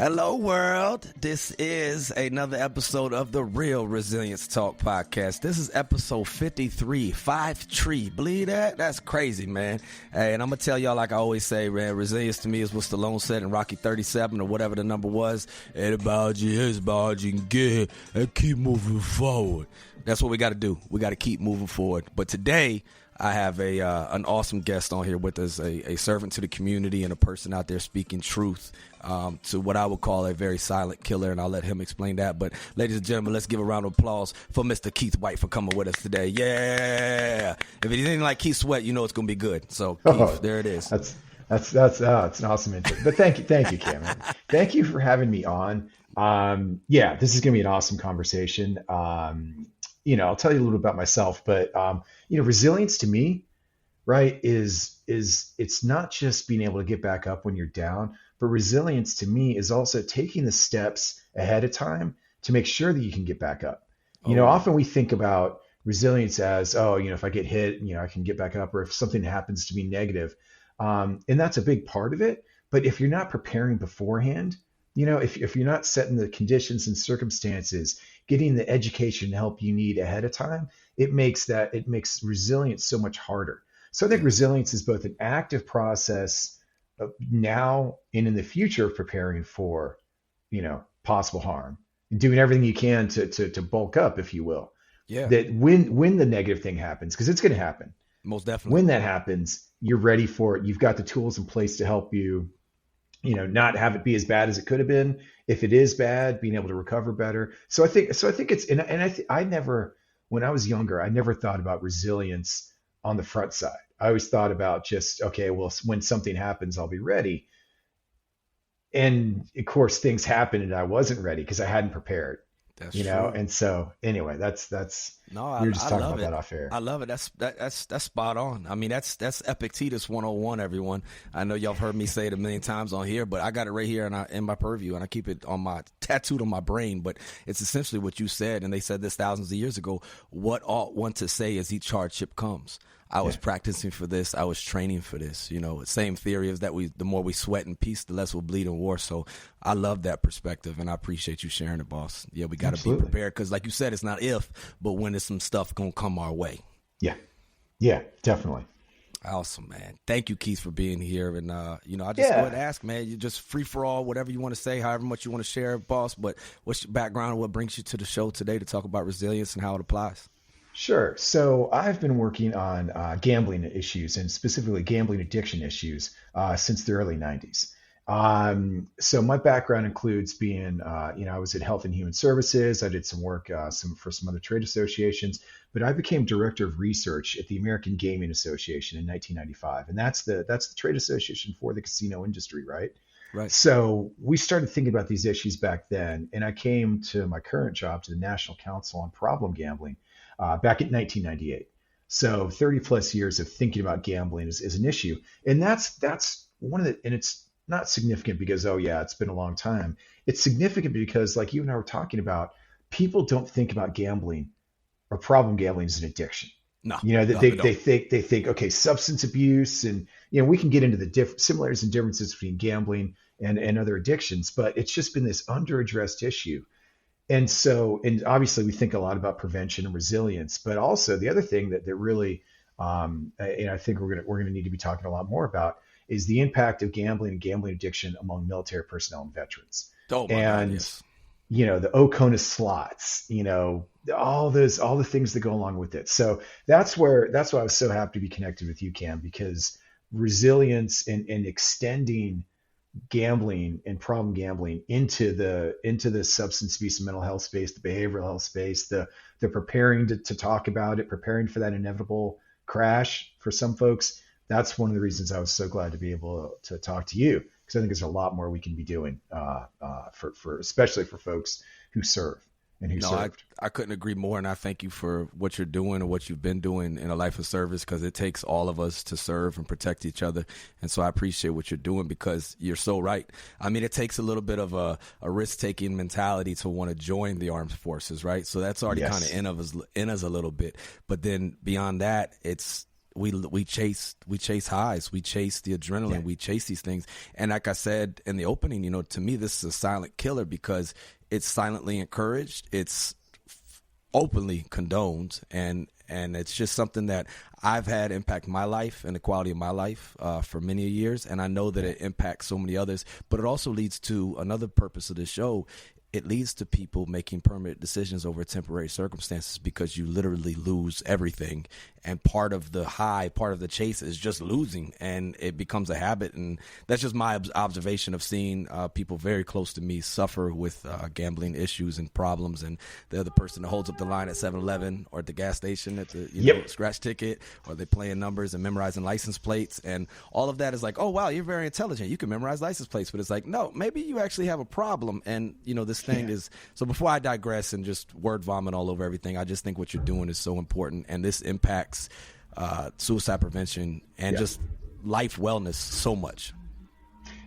Hello, world. This is another episode of the Real Resilience Talk podcast. This is episode 53, 5-tree. Believe that? That's crazy, man. Hey, and I'm going to tell y'all, like I always say, man, resilience to me is what Stallone said in Rocky 37 or whatever the number was. It's about you can get and keep moving forward. That's what we got to do. We got to keep moving forward. But today, I have an awesome guest on here with us, a servant to the community and a person out there speaking truth to what I would call a very silent killer, and I'll let him explain that. But ladies and gentlemen, let's give a round of applause for Mr. Keith Whyte for coming with us today. Yeah! If it's anything like Keith Sweat, you know it's going to be good. So, Keith, there it is. That's it's an awesome intro. But thank you, Cameron. Thank you for having me on. This is going to be an awesome conversation. I'll tell you a little bit about myself, but resilience to me, right, is it's not just being able to get back up when you're down, but resilience to me is also taking the steps ahead of time to make sure that you can get back up. Often we think about resilience as, if I get hit, I can get back up, or if something happens to me negative. And that's a big part of it. But if you're not preparing beforehand, if you're not setting the conditions and circumstances, getting the education and help you need ahead of time, it makes resilience so much harder. So I think resilience is both an active process of now and in the future of preparing for, possible harm and doing everything you can to bulk up, if you will. Yeah. That when the negative thing happens, because it's going to happen. Most definitely. When that happens, you're ready for it. You've got the tools in place to help you, not have it be as bad as it could have been. If it is bad, being able to recover better. So I think it's, I never, when I was younger, I never thought about resilience on the front side. I always thought about just, okay, well, when something happens, I'll be ready. And of course things happened and I wasn't ready because I hadn't prepared. That's true. And so anyway, that's no, we were just talking love about it. that off air. I love it. That's spot on. I mean, that's Epictetus 101, everyone. I know y'all have heard me say it a million times on here, but I got it right here in my purview, and I keep it tattooed on my brain. But it's essentially what you said, and they said this thousands of years ago. What ought one to say as each hardship comes? I was practicing for this. I was training for this. Same theory is that the more we sweat in peace, the less we'll bleed in war. So I love that perspective, and I appreciate you sharing it, boss. Yeah, we got to be prepared because, like you said, it's not if, but when there's some stuff going to come our way. Yeah, definitely. Awesome, man. Thank you, Keith, for being here. And, I just go ahead and ask, man, you're just free for all, whatever you want to say, however much you want to share, boss. But what's your background and what brings you to the show today to talk about resilience and how it applies? Sure. So I've been working on gambling issues and specifically gambling addiction issues since the early 90s. So my background includes being, I was at Health and Human Services. I did some work for some other trade associations, but I became director of research at the American Gaming Association in 1995. And that's the trade association for the casino industry, right? Right. So we started thinking about these issues back then. And I came to my current job, to the National Council on Problem Gambling, back in 1998. So 30 plus years of thinking about gambling is an issue. And that's one of the, and it's not significant because, it's been a long time. It's significant because, like you and I were talking about, people don't think about gambling or problem gambling as an addiction. No, they think, okay, substance abuse, and we can get into the similarities and differences between gambling and other addictions, but it's just been this underaddressed issue. And so, and obviously we think a lot about prevention and resilience, but also the other thing that really, and I think we're gonna need to be talking a lot more about is the impact of gambling and gambling addiction among military personnel and veterans. Oh my God, yes. The Oconus slots, all the things that go along with it. So that's why I was so happy to be connected with you, Cam, because resilience and extending gambling and problem gambling into the substance abuse and mental health space, the behavioral health space, the preparing to talk about it, preparing for that inevitable crash for some folks. That's one of the reasons I was so glad to be able to talk to you, because I think there's a lot more we can be doing for especially for folks who serve and who served. I couldn't agree more, and I thank you for what you're doing and what you've been doing in a life of service, because it takes all of us to serve and protect each other. And so I appreciate what you're doing, because you're so right. I mean, it takes a little bit of a risk-taking mentality to want to join the armed forces, right? So that's already kind of in us a little bit. But then beyond that, it's we chase highs, we chase the adrenaline, Yeah. we chase these things. And like I said in the opening, to me this is a silent killer because it's silently encouraged, it's openly condoned, and it's just something that I've had impact my life and the quality of my life for many years, and I know that it impacts so many others. But it also leads to another purpose of the show. It leads to people making permanent decisions over temporary circumstances because you literally lose everything. And part of the high, part of the chase is just losing, and it becomes a habit. And that's just my observation of seeing people very close to me suffer with gambling issues and problems. And they're the person that holds up the line at 7-Eleven or at the gas station at the Yep. scratch ticket, or they're playing numbers and memorizing license plates. And all of that is like, oh, wow, you're very intelligent. You can memorize license plates. But it's like, no, maybe you actually have a problem. And, this thing is, so before I digress and just word vomit all over everything, I just think what you're doing is so important. And this impacts suicide prevention and just life wellness so much.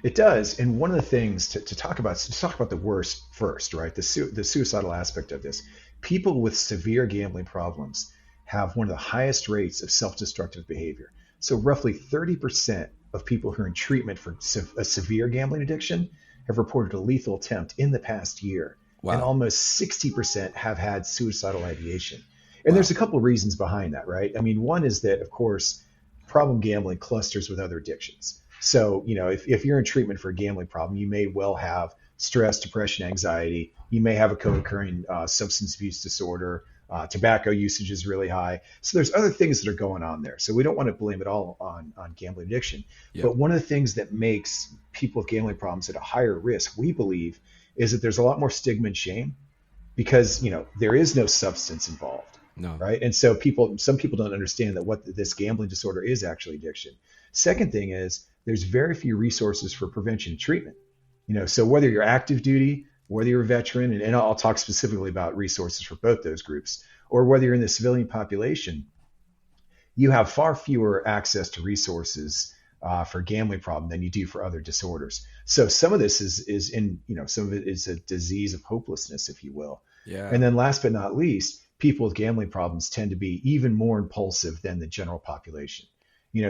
It does. And one of the things to talk about, the worst first, right? The suicidal aspect of this. People with severe gambling problems have one of the highest rates of self-destructive behavior. So roughly 30% of people who are in treatment for a severe gambling addiction have reported a lethal attempt in the past year. Wow. And almost 60% have had suicidal ideation. And there's a couple of reasons behind that, right? I mean, one is that, of course, problem gambling clusters with other addictions. So, if you're in treatment for a gambling problem, you may well have stress, depression, anxiety. You may have a co-occurring substance abuse disorder. Tobacco usage is really high. So there's other things that are going on there. So we don't want to blame it all on gambling addiction. Yep. But one of the things that makes people with gambling problems at a higher risk, we believe, is that there's a lot more stigma and shame because, there is no substance involved. No. Right. And so some people don't understand that what this gambling disorder is actually addiction. Second thing is there's very few resources for prevention and treatment. So whether you're active duty, whether you're a veteran, and I'll talk specifically about resources for both those groups, or whether you're in the civilian population, you have far fewer access to resources for a gambling problem than you do for other disorders. So some of this is in, some of it is a disease of hopelessness, if you will. Yeah. And then last but not least, people with gambling problems tend to be even more impulsive than the general population.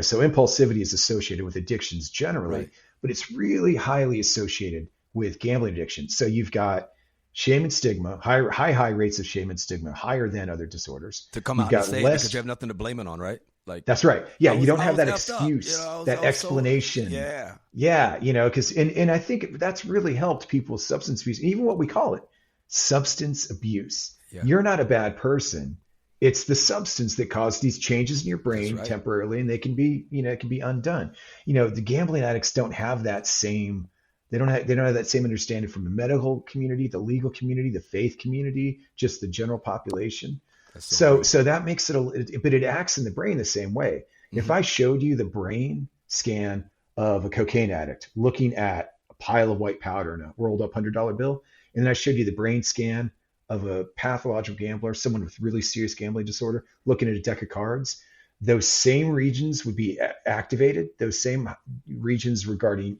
So impulsivity is associated with addictions generally, Right. but it's really highly associated with gambling addiction. So you've got shame and stigma, high rates of shame and stigma, higher than other disorders. To come You've out got and say it less, because you have nothing to blame it on, right? Like that's right. Yeah, you don't have that effed up, excuse, that I was explanation. Yeah. Yeah, because and I think that's really helped people with substance abuse, even what we call it, substance abuse. Yeah. You're not a bad person. It's the substance that causes these changes in your brain right. temporarily, and they can be, it can be undone. The gambling addicts don't have that same, they don't have that same understanding from the medical community, the legal community, the faith community, just the general population. So that makes it, but it acts in the brain the same way. Mm-hmm. If I showed you the brain scan of a cocaine addict looking at a pile of white powder in a rolled up $100 bill, and then I showed you the brain scan of a pathological gambler, someone with really serious gambling disorder, looking at a deck of cards, those same regions would be activated. Those same regions regarding,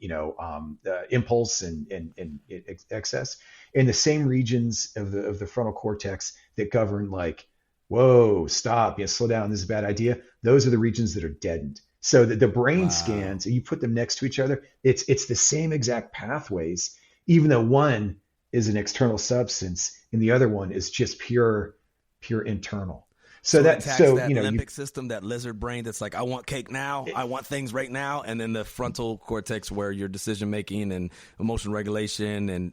impulse and excess, and the same regions of the frontal cortex that govern like, whoa, stop, slow down, this is a bad idea. Those are the regions that are deadened. So that the brain scans, and you put them next to each other, it's the same exact pathways, even though one is an external substance and the other one is just pure internal. So that limbic system, that lizard brain that's like, I want cake now, I want things right now, and then the frontal cortex where your decision making and emotion regulation and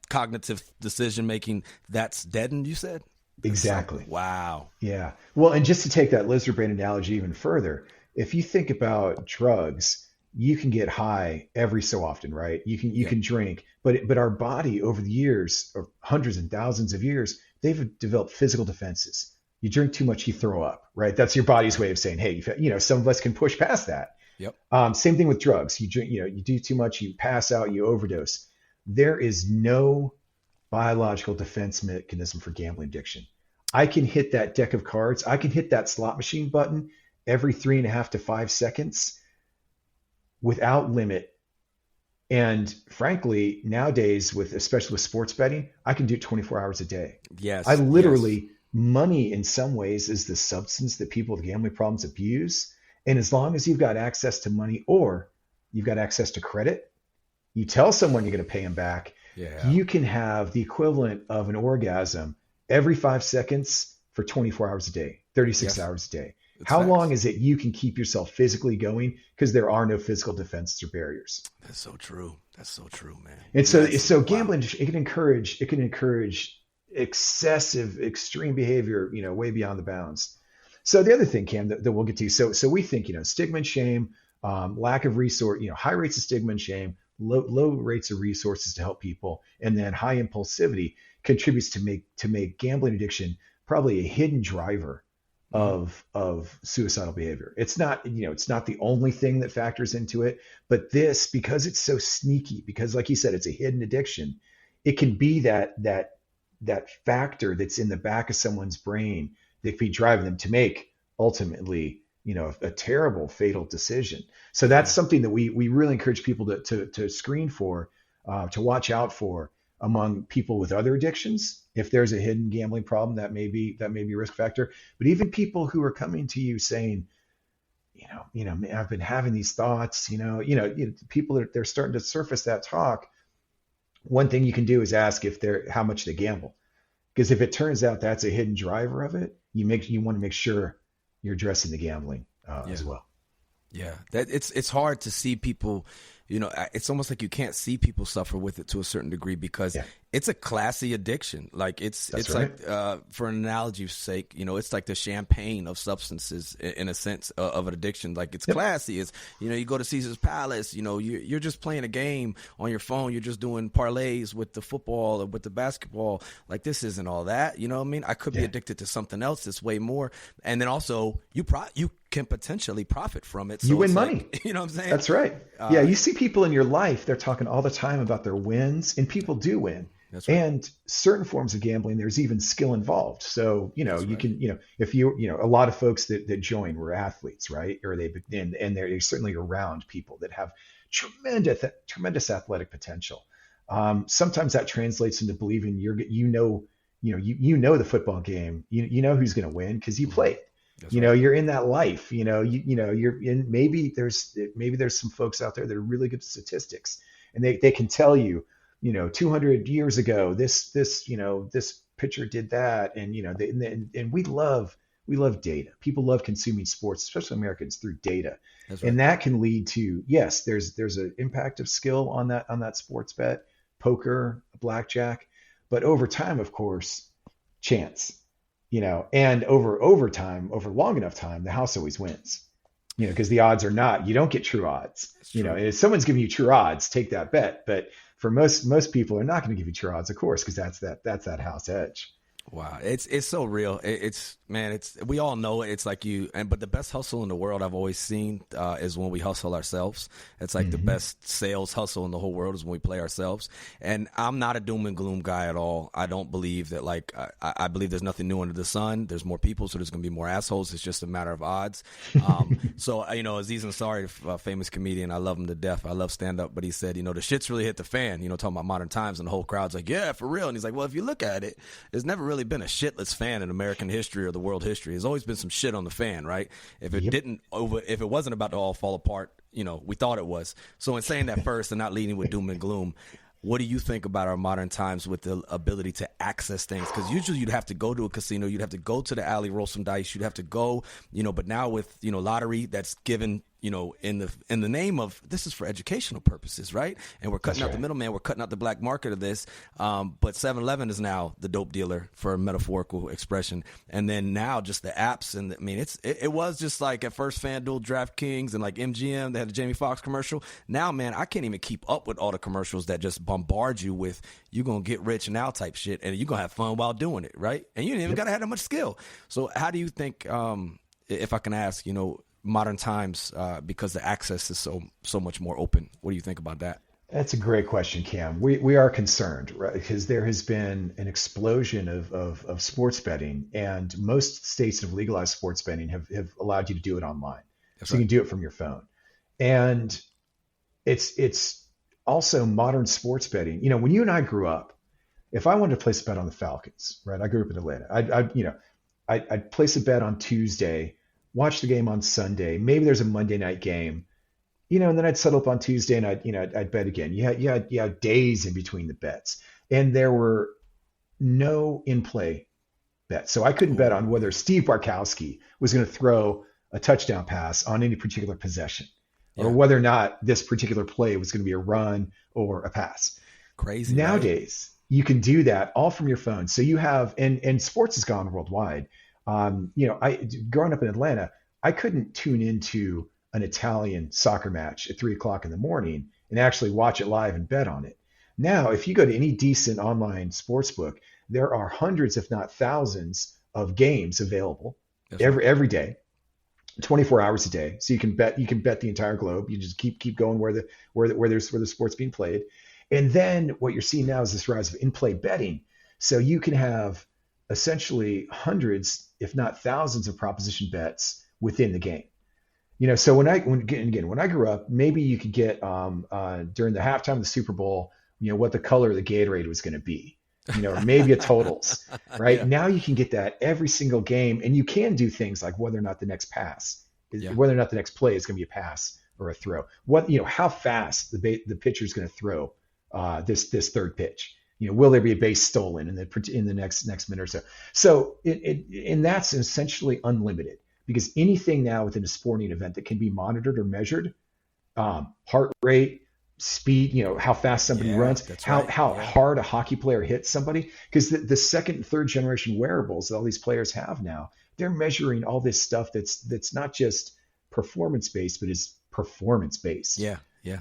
cognitive decision making, that's deadened, you said? Exactly. Wow. Yeah. Well, and just to take that lizard brain analogy even further, if you think about drugs, you can get high every so often, right? You can drink, but our body over the years, or hundreds and thousands of years, they've developed physical defenses. You drink too much, you throw up, right? That's your body's way of saying, hey, some of us can push past that. Yep. Same thing with drugs. You drink, you do too much, you pass out, you overdose. There is no biological defense mechanism for gambling addiction. I can hit that deck of cards. I can hit that slot machine button every 3.5 to 5 seconds without limit. And frankly, nowadays, especially with sports betting, I can do it 24 hours a day. Yes. I literally money in some ways is the substance that people with gambling problems abuse. And as long as you've got access to money or you've got access to credit, you tell someone you're going to pay them back, Yeah. you can have the equivalent of an orgasm every 5 seconds for 24 hours a day, 36 Yes. hours a day. It's How long facts. is it you can keep yourself physically going? Because there are no physical defenses or barriers. That's so true. That's so true, man. And Yeah. so Wow. gambling, it can encourage excessive, extreme behavior, way beyond the bounds. So the other thing, Cam, that we'll get to. So we think, stigma and shame, lack of resource, high rates of stigma and shame, low rates of resources to help people, and then high impulsivity contributes to make gambling addiction probably a hidden driver Hmm. of suicidal behavior. It's not the only thing that factors into it, but this, because it's so sneaky, because like you said, it's a hidden addiction, it can be that factor that's in the back of someone's brain that could be driving them to make ultimately, a terrible fatal decision. So that's Yeah. something that we really encourage people to screen for, to watch out for among people with other addictions. If there's a hidden gambling problem, that may be a risk factor. But even people who are coming to you saying, "Man, I've been having these thoughts," people that they're starting to surface that talk. One thing you can do is ask if they're how much they gamble, because if it turns out that's a hidden driver of it, you want to make sure you're addressing the gambling Yeah. as well. Yeah, that it's hard to see people, it's almost like you can't see people suffer with it to a certain degree because Yeah, it's a classy addiction. Like that's it's right. like for an analogy's sake, it's like the champagne of substances in a sense of an addiction. Like it's Yep. classy. It's you go to Caesar's Palace. You're just playing a game on your phone. You're just doing parlays with the football or with the basketball. Like this isn't all that. You know what I mean? I could be Yeah. addicted to something else that's way more. And then also you can potentially profit from it. You So win it's money. like, you know what I'm saying? That's right. Yeah, Uh, you see people in your life, they're talking all the time about their wins, and people do win. that's right. And certain forms of gambling, there's even skill involved. So, That's you right. can, if a lot of folks that join were athletes, right? Or and they're certainly around people that have tremendous athletic potential. Sometimes that translates into believing you know the football game. You know who's going to win because you Hmm. played. That's right. You're in that life. You're in. Maybe there's some folks out there that are really good at statistics, and they can tell you, 200 years ago, this pitcher did that, and and we love data. People love consuming sports, especially Americans, through data, That's right. and that can lead to, yes, there's an impact of skill on that sports bet, poker, blackjack, but over time, of course, chance, and over long enough time, the house always wins, because the odds are not, you don't get true odds, It's true. and if someone's giving you true odds, take that bet. But for most people are not going to give you true odds, of course, because that's that house edge. Wow, it's so real. It's man, it's we all know it. It's like but the best hustle in the world I've always seen is when we hustle ourselves. It's like the Hmm. best sales hustle in the whole world is when we play ourselves. And I'm not a doom and gloom guy at all. I don't believe that. Like I believe there's nothing new under the sun. There's more people, so there's going to be more assholes. It's just a matter of odds. So Aziz Ansari, a famous comedian, I love him to death. I love stand up, but he said, the shit's really hit the fan. Talking about modern times, and the whole crowd's like, yeah, for real. And he's like, well, if you look at it, there's never really been a shitless fan in American history or the world history. There's always been some shit on the fan, right? Yep. If it wasn't about to all fall apart, we thought it was. So in saying that first and not leading with doom and gloom, what do you think about our modern times with the ability to access things? Because usually you'd have to go to a casino, you'd have to go to the alley, roll some dice, you'd have to go, but now with lottery that's given, in the name of this is for educational purposes, right? And we're cutting That's out the right. middleman, we're cutting out the black market of this. But 7-Eleven is now the dope dealer, for a metaphorical expression. And then now just the apps, and it was just like at first FanDuel, DraftKings, and like MGM. They had the Jamie Foxx commercial. Now, man, I can't even keep up with all the commercials that just bombard you with "you gonna get rich now" type shit, and you gonna have fun while doing it, right? And you didn't even Yep. gotta have that much skill. So, how do you think, if I can ask, modern times, because the access is so much more open? What do you think about that? That's a great question, Cam. We are concerned, right? Because there has been an explosion of sports betting, and most states that have legalized sports betting have allowed you to do it online. That's So you right. can do it from your phone. And it's also modern sports betting. When you and I grew up, if I wanted to place a bet on the Falcons, right? I grew up in Atlanta. I'd place a bet on Tuesday, watch the game on Sunday. Maybe there's a Monday night game, and then I'd settle up on Tuesday and I'd bet again. You had days in between the bets, and there were no in play bets. So I couldn't bet on whether Steve Barkowski was going to throw a touchdown pass on any particular possession, or whether or not this particular play was going to be a run or a pass. Crazy. Nowadays, you can do that all from your phone. So you have, and sports has gone worldwide. I growing up in Atlanta, I couldn't tune into an Italian soccer match at 3 o'clock in the morning and actually watch it live and bet on it. Now, if you go to any decent online sports book, there are hundreds, if not thousands, of games available every day, 24 hours a day. So you can bet the entire globe. You just keep going where the sport's being played. And then what you're seeing now is this rise of in-play betting. So you can have essentially hundreds, if not thousands, of proposition bets within the game. So when I grew up, maybe you could get during the halftime of the Super Bowl, what the color of the Gatorade was going to be, or maybe a totals, right? Yeah. Now you can get that every single game, and you can do things like whether or not the next whether or not the next play is going to be a pass or a throw. How fast the pitcher is going to throw this third pitch. Will there be a base stolen in the next minute or so? So and that's essentially unlimited, because anything now within a sporting event that can be monitored or measured, heart rate, speed, how fast somebody runs, how hard a hockey player hits somebody, because the second and third generation wearables that all these players have now, they're measuring all this stuff that's not just performance based, but is performance based. Yeah.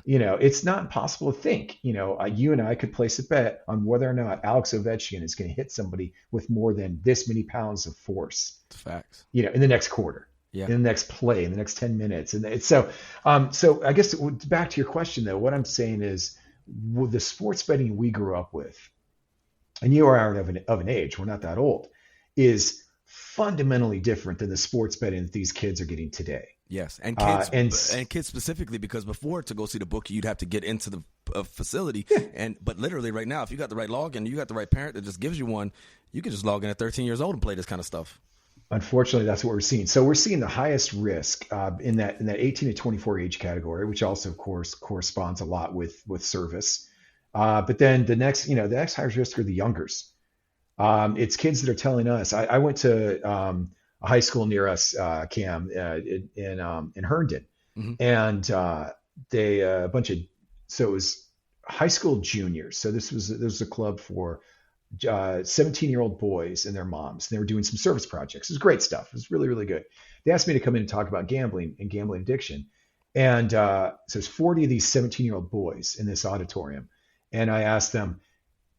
It's not impossible to think, you and I could place a bet on whether or not Alex Ovechkin is going to hit somebody with more than this many pounds of force. Facts. In the next quarter, in the next play, in the next 10 minutes. And so I guess back to your question though, what I'm saying is, with the sports betting we grew up with, and you are of an age, we're not that old, is fundamentally different than the sports betting that these kids are getting today. Yes, and kids, and kids specifically, because before, to go see the bookie, you'd have to get into the facility. But literally right now, if you got the right login, you got the right parent that just gives you one, you can just log in at 13 years old and play this kind of stuff. Unfortunately, that's what we're seeing. So we're seeing the highest risk in that 18 to 24 age category, which also, of course, corresponds a lot with service. But then the next highest risk are the youngers. It's kids that are telling us. I went to a high school near us, Cam, in Herndon, and they a bunch of, so it was high school juniors. So this was a club for 17-year-old boys and their moms. They were doing some service projects. It was great stuff. It was really, really good. They asked me to come in and talk about gambling and gambling addiction. And so there's 40 of these 17-year-old boys in this auditorium. And I asked them,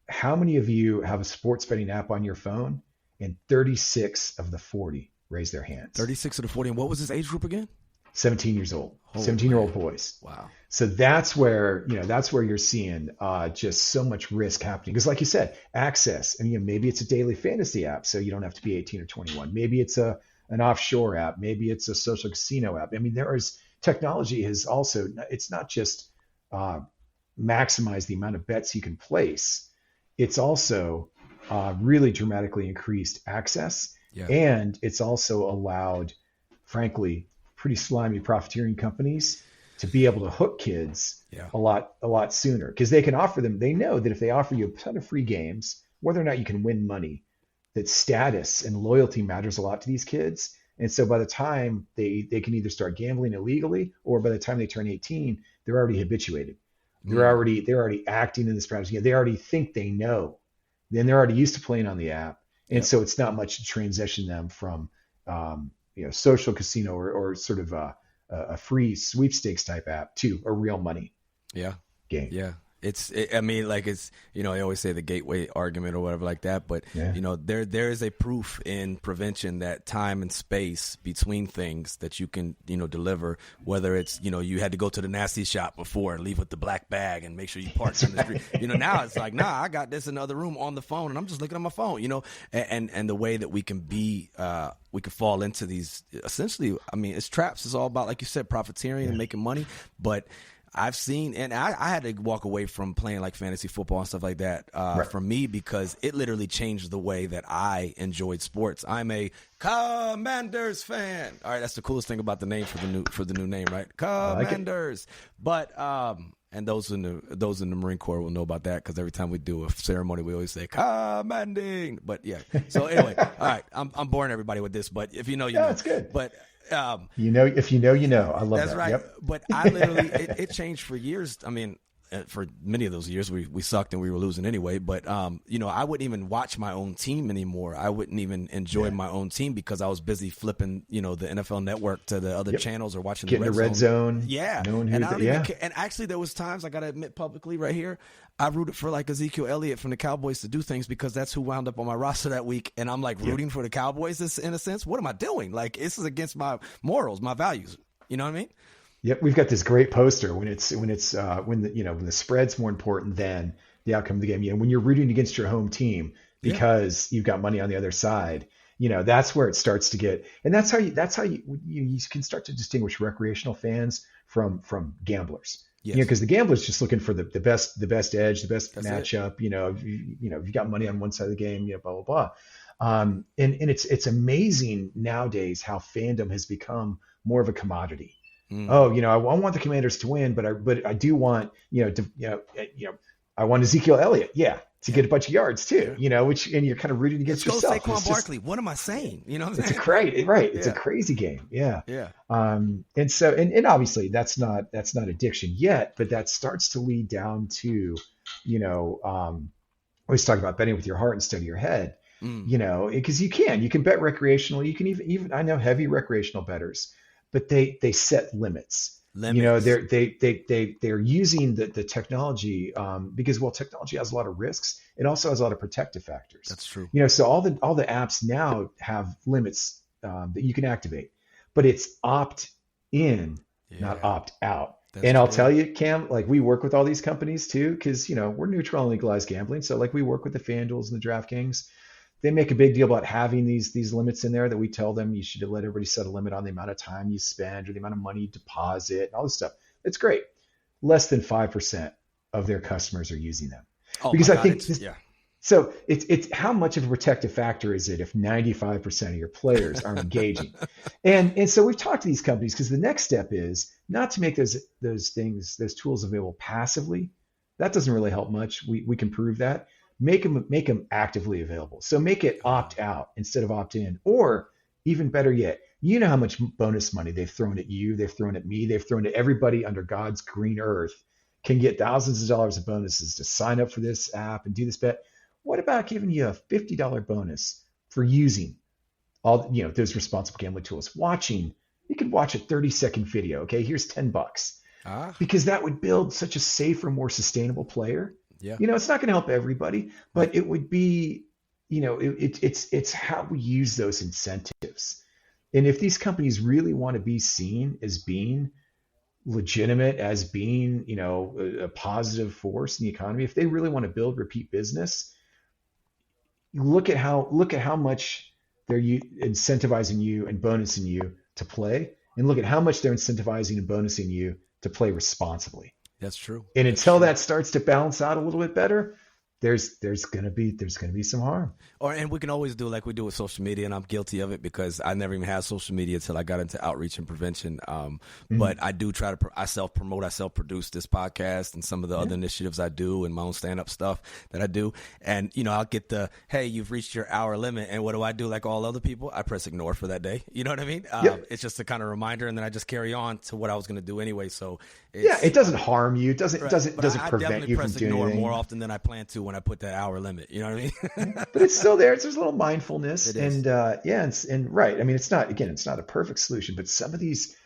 how many of you have a sports betting app on your phone? And 36 of the 40 raised their hands. 36 of the 40. And what was this age group again? 17 years old. 17-year-old boys. Wow. So that's where you're seeing just so much risk happening. Because like you said, access, and maybe it's a daily fantasy app, so you don't have to be 18 or 21. Maybe it's an offshore app. Maybe it's a social casino app. I mean, technology has also, it's not just maximize the amount of bets you can place. It's also really dramatically increased access. Yeah. And it's also allowed, frankly, pretty slimy profiteering companies to be able to hook kids a lot sooner, because they can offer them. They know that if they offer you a ton of free games, whether or not you can win money, that status and loyalty matters a lot to these kids. And so by the time they can either start gambling illegally, or by the time they turn 18, they're already habituated. They're already acting in this strategy. They already think they know. Then they're already used to playing on the app. And so it's not much to transition them from social casino or sort of a free sweepstakes type app to a real money game. Yeah. I always say the gateway argument or whatever like that, but there is a proof in prevention that time and space between things that you can, deliver, whether it's, you had to go to the nasty shop before and leave with the black bag and make sure you parked in the street. Now it's like, I got this in the other room on the phone and I'm just looking at my phone, and the way that we can be, we could fall into these, essentially, it's traps. It's all about, like you said, profiteering and making money, but I've seen, and I had to walk away from playing like fantasy football and stuff like that Right. for me because it literally changed the way that I enjoyed sports. I'm a Commanders fan. All right, that's the coolest thing about the name for the new name, right? I like it. Commanders. But and those in the Marine Corps will know about that because every time we do a ceremony, we always say commanding. But yeah. So anyway, all right, I'm boring everybody with this, but if you know, you know. It's good. But If you know, you know. I love that's that. right. Yep. But I literally, it changed for years. I mean, for many of those years, we sucked and we were losing anyway. But, I wouldn't even watch my own team anymore. I wouldn't even enjoy my own team because I was busy flipping, the NFL Network to the other channels or watching Getting the red zone. Yeah. Knowing And who's I don't even care. And actually, there was times I got to admit publicly right here, I rooted for like Ezekiel Elliott from the Cowboys to do things because that's who wound up on my roster that week. And I'm like rooting for the Cowboys in a sense. What am I doing? Like, this is against my morals, my values. You know what I mean? Yep, we've got this great poster when the spread's more important than the outcome of the game. When you're rooting against your home team because you've got money on the other side, that's where it starts to get, and that's how you can start to distinguish recreational fans from gamblers. Yes. Because the gambler's just looking for the best edge, the best That's matchup. If you've got money on one side of the game, blah blah blah. And it's amazing nowadays how fandom has become more of a commodity. Oh, I want the Commanders to win, but I do want, I want Ezekiel Elliott, to get a bunch of yards too, and you're kind of rooting against yourself. Saquon Barkley. What am I saying? You know what I'm saying? It's great, right? It's a crazy game. Yeah. Yeah. And so, and obviously that's not addiction yet, but that starts to lead down to, always talk about betting with your heart instead of your head, because you can bet recreationally. You can even, I know heavy recreational bettors, but they set limits. They're using the technology because technology has a lot of risks. It also has a lot of protective factors. That's true. So all the apps now have limits that you can activate, but it's opt in, not opt out. That's and I'll true. tell you, Cam, like we work with all these companies too, because we're neutral and legalized gambling. So like we work with the FanDuels and the DraftKings. They make a big deal about having these limits in there that we tell them you should let everybody set a limit on the amount of time you spend or the amount of money you deposit and all this stuff. It's great. Less than 5% of their customers are using them. Because I think so it's how much of a protective factor is it if 95% of your players are engaging? And so we've talked to these companies because the next step is not to make those tools available passively. That doesn't really help much. We can prove that. Make them actively available. So make it opt out instead of opt in, or even better yet, how much bonus money they've thrown at you, they've thrown at me, they've thrown at everybody under God's green earth can get thousands of dollars of bonuses to sign up for this app and do this bet. What about giving you a $50 bonus for using all those responsible gambling tools? You can watch a 30-second video. Okay, here's $10 because that would build such a safer, more sustainable player. Yeah. It's not going to help everybody, but it would be, it's how we use those incentives. And if these companies really want to be seen as being legitimate, as being, a positive force in the economy, if they really want to build repeat business, look at how much they're incentivizing you and bonusing you to play, and look at how much they're incentivizing and bonusing you to play responsibly. That's true. And until that starts to balance out a little bit better, there's gonna be some harm. And we can always do like we do with social media, and I'm guilty of it because I never even had social media until I got into outreach and prevention. But I do try to I self-promote, I self-produce this podcast and some of the other initiatives I do and my own stand-up stuff that I do. And I'll get the, hey, you've reached your hour limit, and what do I do like all other people? I press ignore for that day. You know what I mean? It's just a kind of reminder, and then I just carry on to what I was going to do anyway. So it doesn't harm you. It doesn't I prevent you from doing ignore anything. more often than I plan to when I put that hour limit. You know what I mean? But it's still there. There's a little mindfulness, It is. and right. I mean, it's not a perfect solution, but some of these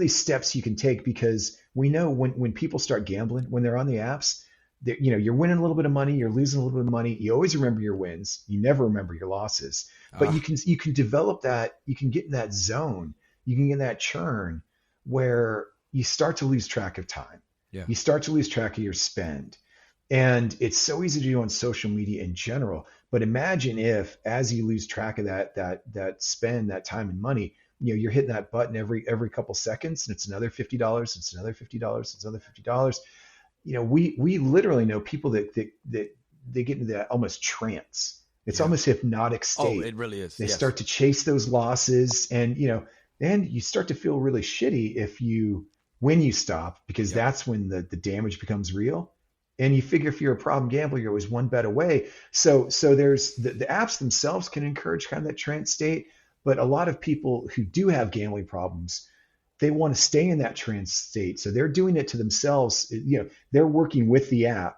steps you can take, because we know when people start gambling, when they're on the apps, you're winning a little bit of money, you're losing a little bit of money. You always remember your wins. You never remember your losses. But you can develop that. You can get in that zone. You can get in that churn where you start to lose track of time. Yeah. You start to lose track of your spend. And it's so easy to do on social media in general. But imagine if, as you lose track of that spend, that time and money, you're hitting that button every couple seconds, and it's another $50, it's another $50, it's another $50. We literally know people that they get into that almost trance. It's Yeah. almost hypnotic Oh, state. it really is. They Yes. start to chase those losses, and then you start to feel really shitty when you stop, because Yep. that's when the damage becomes real. And you figure if you're a problem gambler, you're always one bet away. So there's the apps themselves can encourage kind of that trance state, but a lot of people who do have gambling problems, they want to stay in that trance state. So they're doing it to themselves. They're working with the app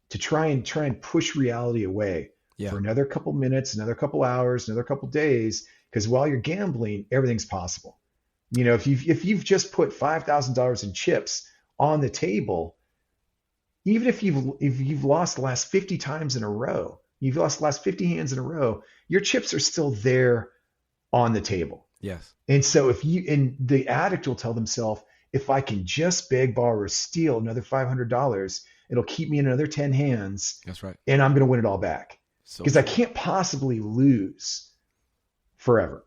to try and push reality away Yeah. for another couple minutes, another couple hours, another couple days. Because while you're gambling, everything's possible. If you've just put $5,000 in chips on the table, even if you've lost the last 50 times in a row, you've lost the last 50 hands in a row, your chips are still there on the table. Yes. And so and the addict will tell themselves, if I can just beg, borrow, or steal another $500, it'll keep me in another 10 hands. That's right. And I'm going to win it all back, So because I true. can't possibly lose forever.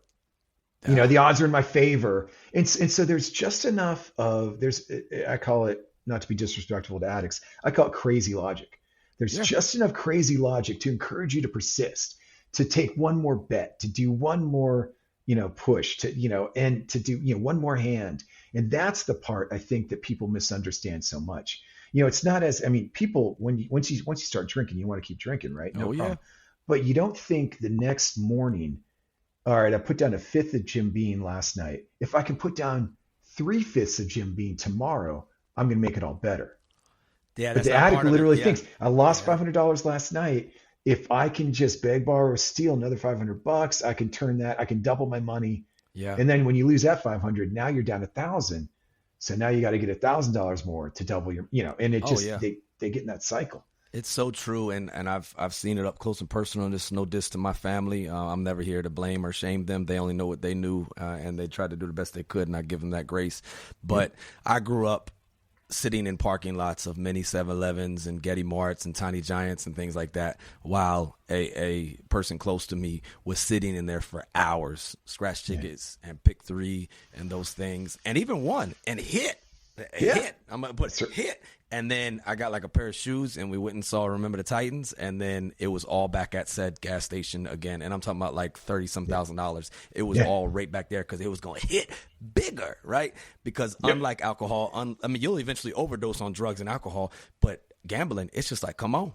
The odds are in my favor. And so there's just enough I call it, not to be disrespectful to addicts, I call it crazy logic. There's Yeah. just enough crazy logic to encourage you to persist, to take one more bet, to do one more, push, and to do, one more hand. And that's the part I think that people misunderstand so much. It's not people, once you start drinking, you want to keep drinking, right? No Oh, yeah. problem. But you don't think the next morning, all right, I put down a fifth of Jim Beam last night. If I can put down 3/5 of Jim Beam tomorrow, I'm going to make it all better. Yeah, But that's the not addict part of it. literally Yeah. thinks, I lost Yeah. $500 last night. If I can just beg, borrow, or steal another $500, I can turn that, I can double my money. Yeah. And then when you lose that 500, now you're down 1,000. So now you got to get $1,000 more to double your, and it Oh, just, yeah. they get in that cycle. It's so true, and I've seen it up close and personal. And this is no diss to my family. I'm never here to blame or shame them. They only know what they knew, and they tried to do the best they could, and I give them that grace. But I grew up sitting in parking lots of many 7-Elevens and Getty Marts and Tiny Giants and things like that, while a person close to me was sitting in there for hours, scratch tickets and pick three and those things, and even won and hit. Hit. I'm gonna put hit. And then I got like a pair of shoes, and we went and saw Remember the Titans, and then it was all back at said gas station again. And I'm talking about like $30-some thousand. It was all right back there, because it was going to hit bigger, right? Because unlike alcohol, you'll eventually overdose on drugs and alcohol, but gambling, it's just like, come on.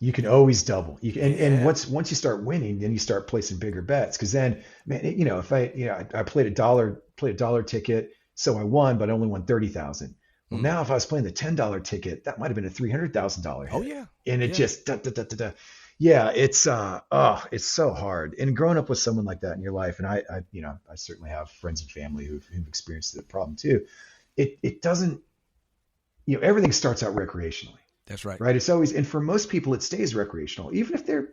You can always double. And once you start winning, then you start placing bigger bets. Because then, man, if I played a dollar ticket, so I won, but I only won 30,000. Well, now if I was playing the $10 ticket, that might have been a $300,000 hit. Oh, yeah. And it just yeah, it's so hard. And growing up with someone like that in your life, and I certainly have friends and family who've experienced the problem too. It doesn't, everything starts out recreationally. That's right. Right. It's always, and for most people, it stays recreational, even if they're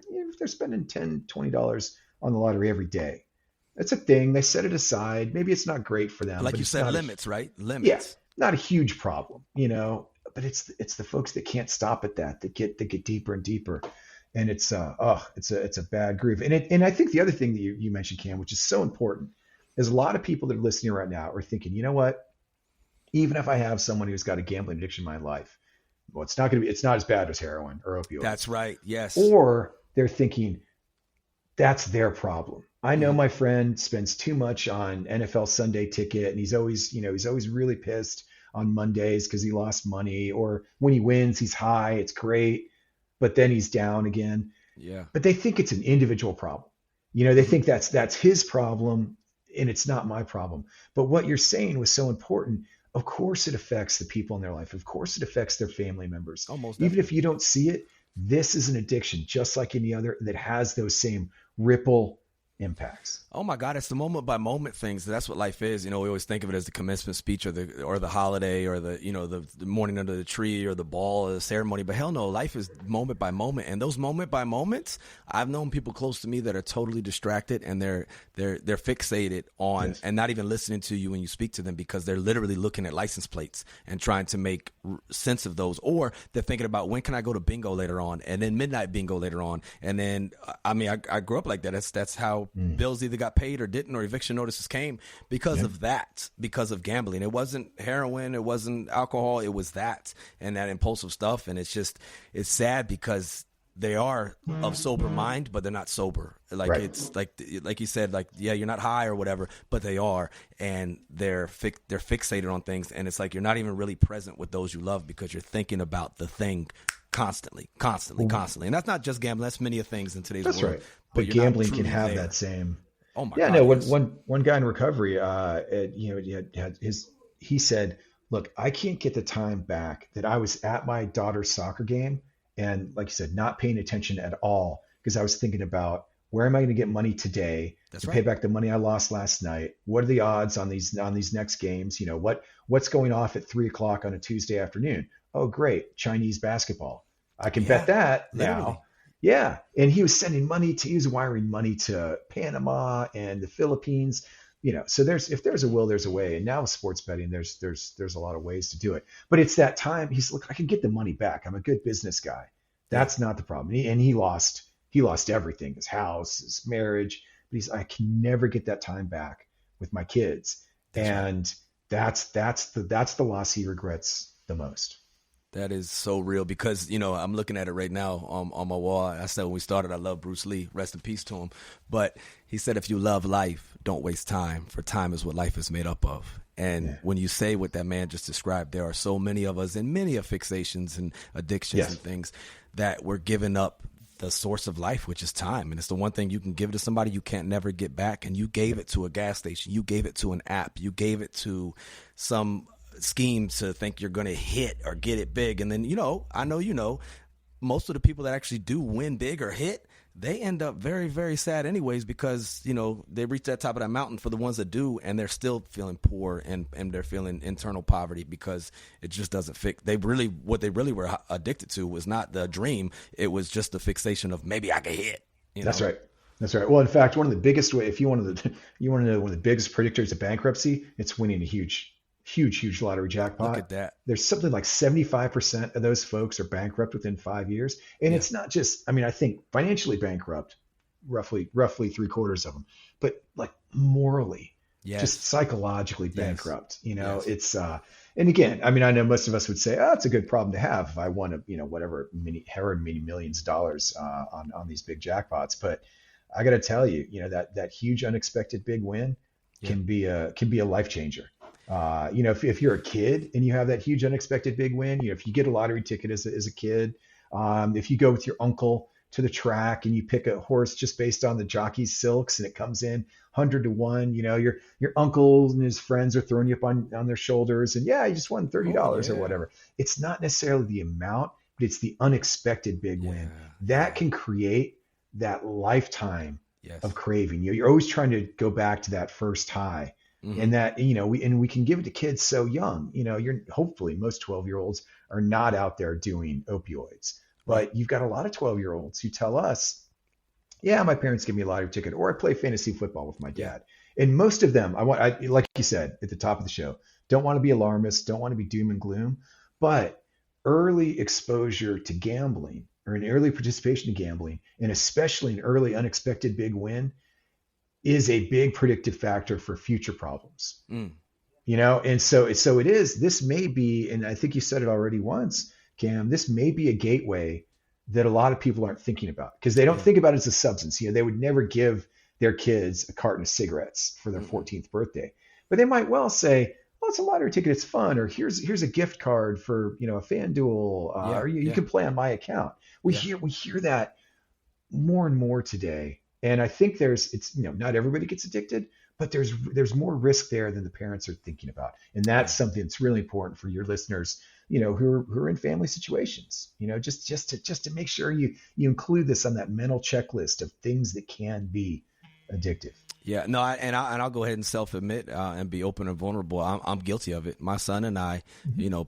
spending $10, $20 on the lottery every day. It's a thing. They set it aside. Maybe it's not great for them. Like but you it's said, not limits, right? Limits. Yeah, not a huge problem, but it's the folks that can't stop at that get deeper and deeper. And it's a bad groove. And I think the other thing that you mentioned, Cam, which is so important, is a lot of people that are listening right now are thinking, you know what? Even if I have someone who's got a gambling addiction in my life, well, it's not as bad as heroin or opioids. That's right. Yes. Or they're thinking that's their problem. I know my friend spends too much on NFL Sunday ticket, and he's always really pissed on Mondays because he lost money, or when he wins, he's high, it's great, but then he's down again. Yeah. But they think it's an individual problem. They think that's his problem, and it's not my problem. But what you're saying was so important. Of course it affects the people in their life. Of course it affects their family members. Almost Even if definitely. you don't see it, this is an addiction, just like any other, that has those same ripple impacts. Oh my God, it's the moment by moment things. That's what life is. We always think of it as the commencement speech or the holiday or the morning under the tree or the ball or the ceremony. But hell no, life is moment by moment. And those moment by moments, I've known people close to me that are totally distracted, and they're fixated on and not even listening to you when you speak to them, because they're literally looking at license plates and trying to make sense of those. Or they're thinking about, when can I go to bingo later on, and then midnight bingo later on. And then, I grew up like that. That's how bills either got paid or didn't, or eviction notices came because of that, because of gambling. It wasn't heroin, it wasn't alcohol, it was that and that impulsive stuff. And it's sad because they are of sober mind, but they're not sober. Like it's like you said, like, yeah, you're not high or whatever, but they are, and they're fixated on things. And it's like, you're not even really present with those you love because you're thinking about the thing constantly. And that's not just gambling. That's many of things in today's world. That's right. But gambling can have that same. Oh my God. No, one guy in recovery, he said, look, I can't get the time back that I was at my daughter's soccer game. And like you said, not paying attention at all because I was thinking about, where am I going to get money today to pay back the money I lost last night? What are the odds on these next games? What's going off at 3:00 on a Tuesday afternoon? Oh, great. Chinese basketball. I can bet that literally. now. Yeah. And he was sending money he was wiring money to Panama and the Philippines. So if there's a will, there's a way. And now with sports betting, there's a lot of ways to do it. But it's that time. He's, look, I can get the money back. I'm a good business guy. That's not the problem. He lost everything, his house, his marriage. But I can never get that time back with my kids. That's the loss he regrets the most. That is so real because, I'm looking at it right now on my wall. I said when we started, I love Bruce Lee. Rest in peace to him. But he said, if you love life, don't waste time, for time is what life is made up of. And when you say what that man just described, there are so many of us in many of fixations and addictions and things that we're giving up the source of life, which is time. And it's the one thing you can give to somebody you can't never get back. And you gave it to a gas station. You gave it to an app. You gave it to some scheme to think you're going to hit or get it big. And then, I know, most of the people that actually do win big or hit, they end up very, very sad anyways, because, they reach that top of that mountain for the ones that do, and they're still feeling poor and they're feeling internal poverty because it just doesn't fit. What they really were addicted to was not the dream. It was just the fixation of maybe I could hit. That's right. That's right. Well, in fact, one of the biggest if you want to know one of the biggest predictors of bankruptcy, it's winning a huge lottery jackpot. Look at that. There's something like 75% of those folks are bankrupt within 5 years. And it's not just, I think financially bankrupt, roughly 3/4 of them, but like morally, just psychologically bankrupt. It's, and again, I know most of us would say, it's a good problem to have if I won many millions of dollars on these big jackpots. But I got to tell you, that huge unexpected big win can be a life changer. If you're a kid and you have that huge unexpected big win, if you get a lottery ticket as a kid, if you go with your uncle to the track and you pick a horse just based on the jockey's silks and it comes in 100 to 1, your uncle and his friends are throwing you up on their shoulders and you just won $30 or whatever. It's not necessarily the amount, but it's the unexpected big win that can create that lifetime of craving. You're always trying to go back to that first high. And that, we can give it to kids so young, hopefully most 12-year-olds are not out there doing opioids, but you've got a lot of 12-year-olds who tell us, my parents give me a lottery ticket, or I play fantasy football with my dad. And most of them, like you said at the top of the show, don't want to be alarmist, don't want to be doom and gloom, but early exposure to gambling or an early participation in gambling, and especially an early unexpected big win, is a big predictive factor for future problems, and so it is. This may be, and I think you said it already once, Cam. This may be a gateway that a lot of people aren't thinking about because they don't think about it as a substance. They would never give their kids a carton of cigarettes for their 14th birthday, but they might well say, "Oh, it's a lottery ticket. It's fun," or "Here's a gift card for a FanDuel, or you can play on my account." We hear that more and more today. And I think not everybody gets addicted, but there's more risk there than the parents are thinking about. And that's something that's really important for your listeners, who are in family situations, just to make sure you include this on that mental checklist of things that can be addictive. Yeah, no, I'll go ahead and self-admit and be open and vulnerable. I'm guilty of it. My son and I,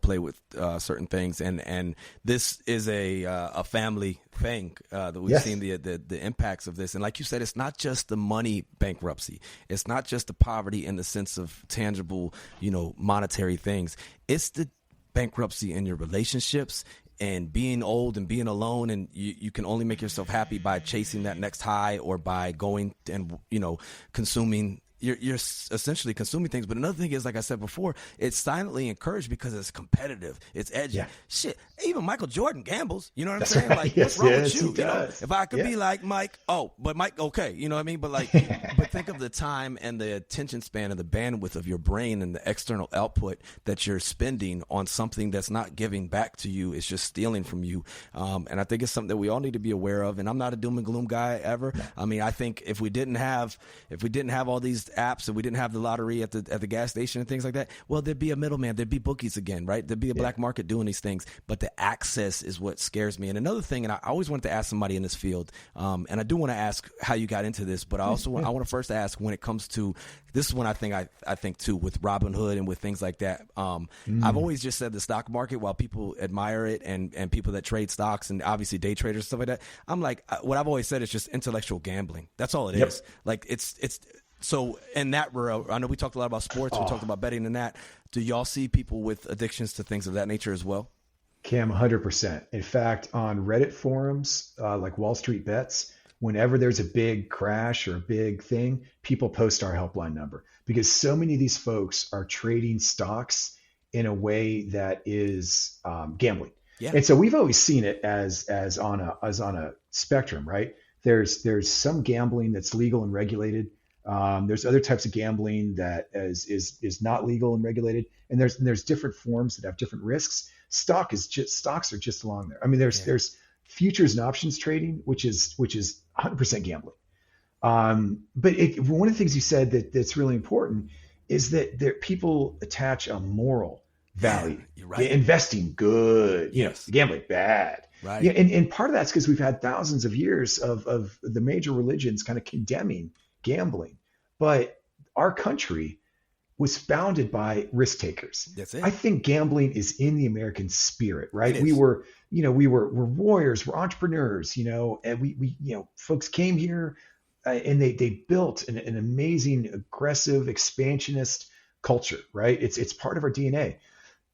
play with certain things, and this is a family thing that we've seen the impacts of this. And like you said, it's not just the money bankruptcy. It's not just the poverty in the sense of tangible, monetary things. It's the bankruptcy in your relationships, and being old and being alone, and you can only make yourself happy by chasing that next high or by going and, consuming. You're essentially consuming things. But another thing is, like I said before, it's silently encouraged because it's competitive. It's edgy. Yeah. Shit. Even Michael Jordan gambles. You know what I'm That's saying? right. Like, Yes, what's wrong yes, with you? he You know, does. if I could Yeah. be like Mike, but Mike, okay. You know what I mean? But like, but think of the time and the attention span and the bandwidth of your brain and the external output that you're spending on something that's not giving back to you. It's just stealing from you. And I think it's something that we all need to be aware of. And I'm not a doom and gloom guy ever. I mean, I think if we didn't have all these apps and we didn't have the lottery at the gas station and things like that, well, there'd be a middleman. There'd be bookies again, right? There'd be a black market doing these things. But the access is what scares me. And another thing, and I always wanted to ask somebody in this field, and I do want to ask how you got into this, but I also I want to first ask, when it comes to this is when I think too, with Robinhood and with things like that. I've always just said the stock market, while people admire it and people that trade stocks and obviously day traders and stuff like that, I'm like, what I've always said is just intellectual gambling. That's all it is. Like it's so in that realm, I know we talked a lot about sports. We talked about betting and that. Do y'all see people with addictions to things of that nature as well? Cam, 100%. In fact, on Reddit forums, like Wall Street Bets, whenever there's a big crash or a big thing, people post our helpline number, because so many of these folks are trading stocks in a way that is gambling. Yeah. And so we've always seen it as on a spectrum, right? There's some gambling that's legal and regulated. There's other types of gambling that is not legal and regulated, and there's different forms that have different risks. Stocks are just along there. I mean, there's futures and options trading, which is 100% gambling. But one of the things you said that's really important is that people attach a moral value. You're right. Investing, good. Yes. Gambling, bad. Right. Yeah, and part of that's because we've had thousands of years of the major religions kind of condemning gambling. But our country was founded by risk takers. That's it. I think gambling is in the American spirit, right? It is. We're warriors, we're entrepreneurs, and we folks came here and they built an amazing, aggressive, expansionist culture, right? It's part of our DNA.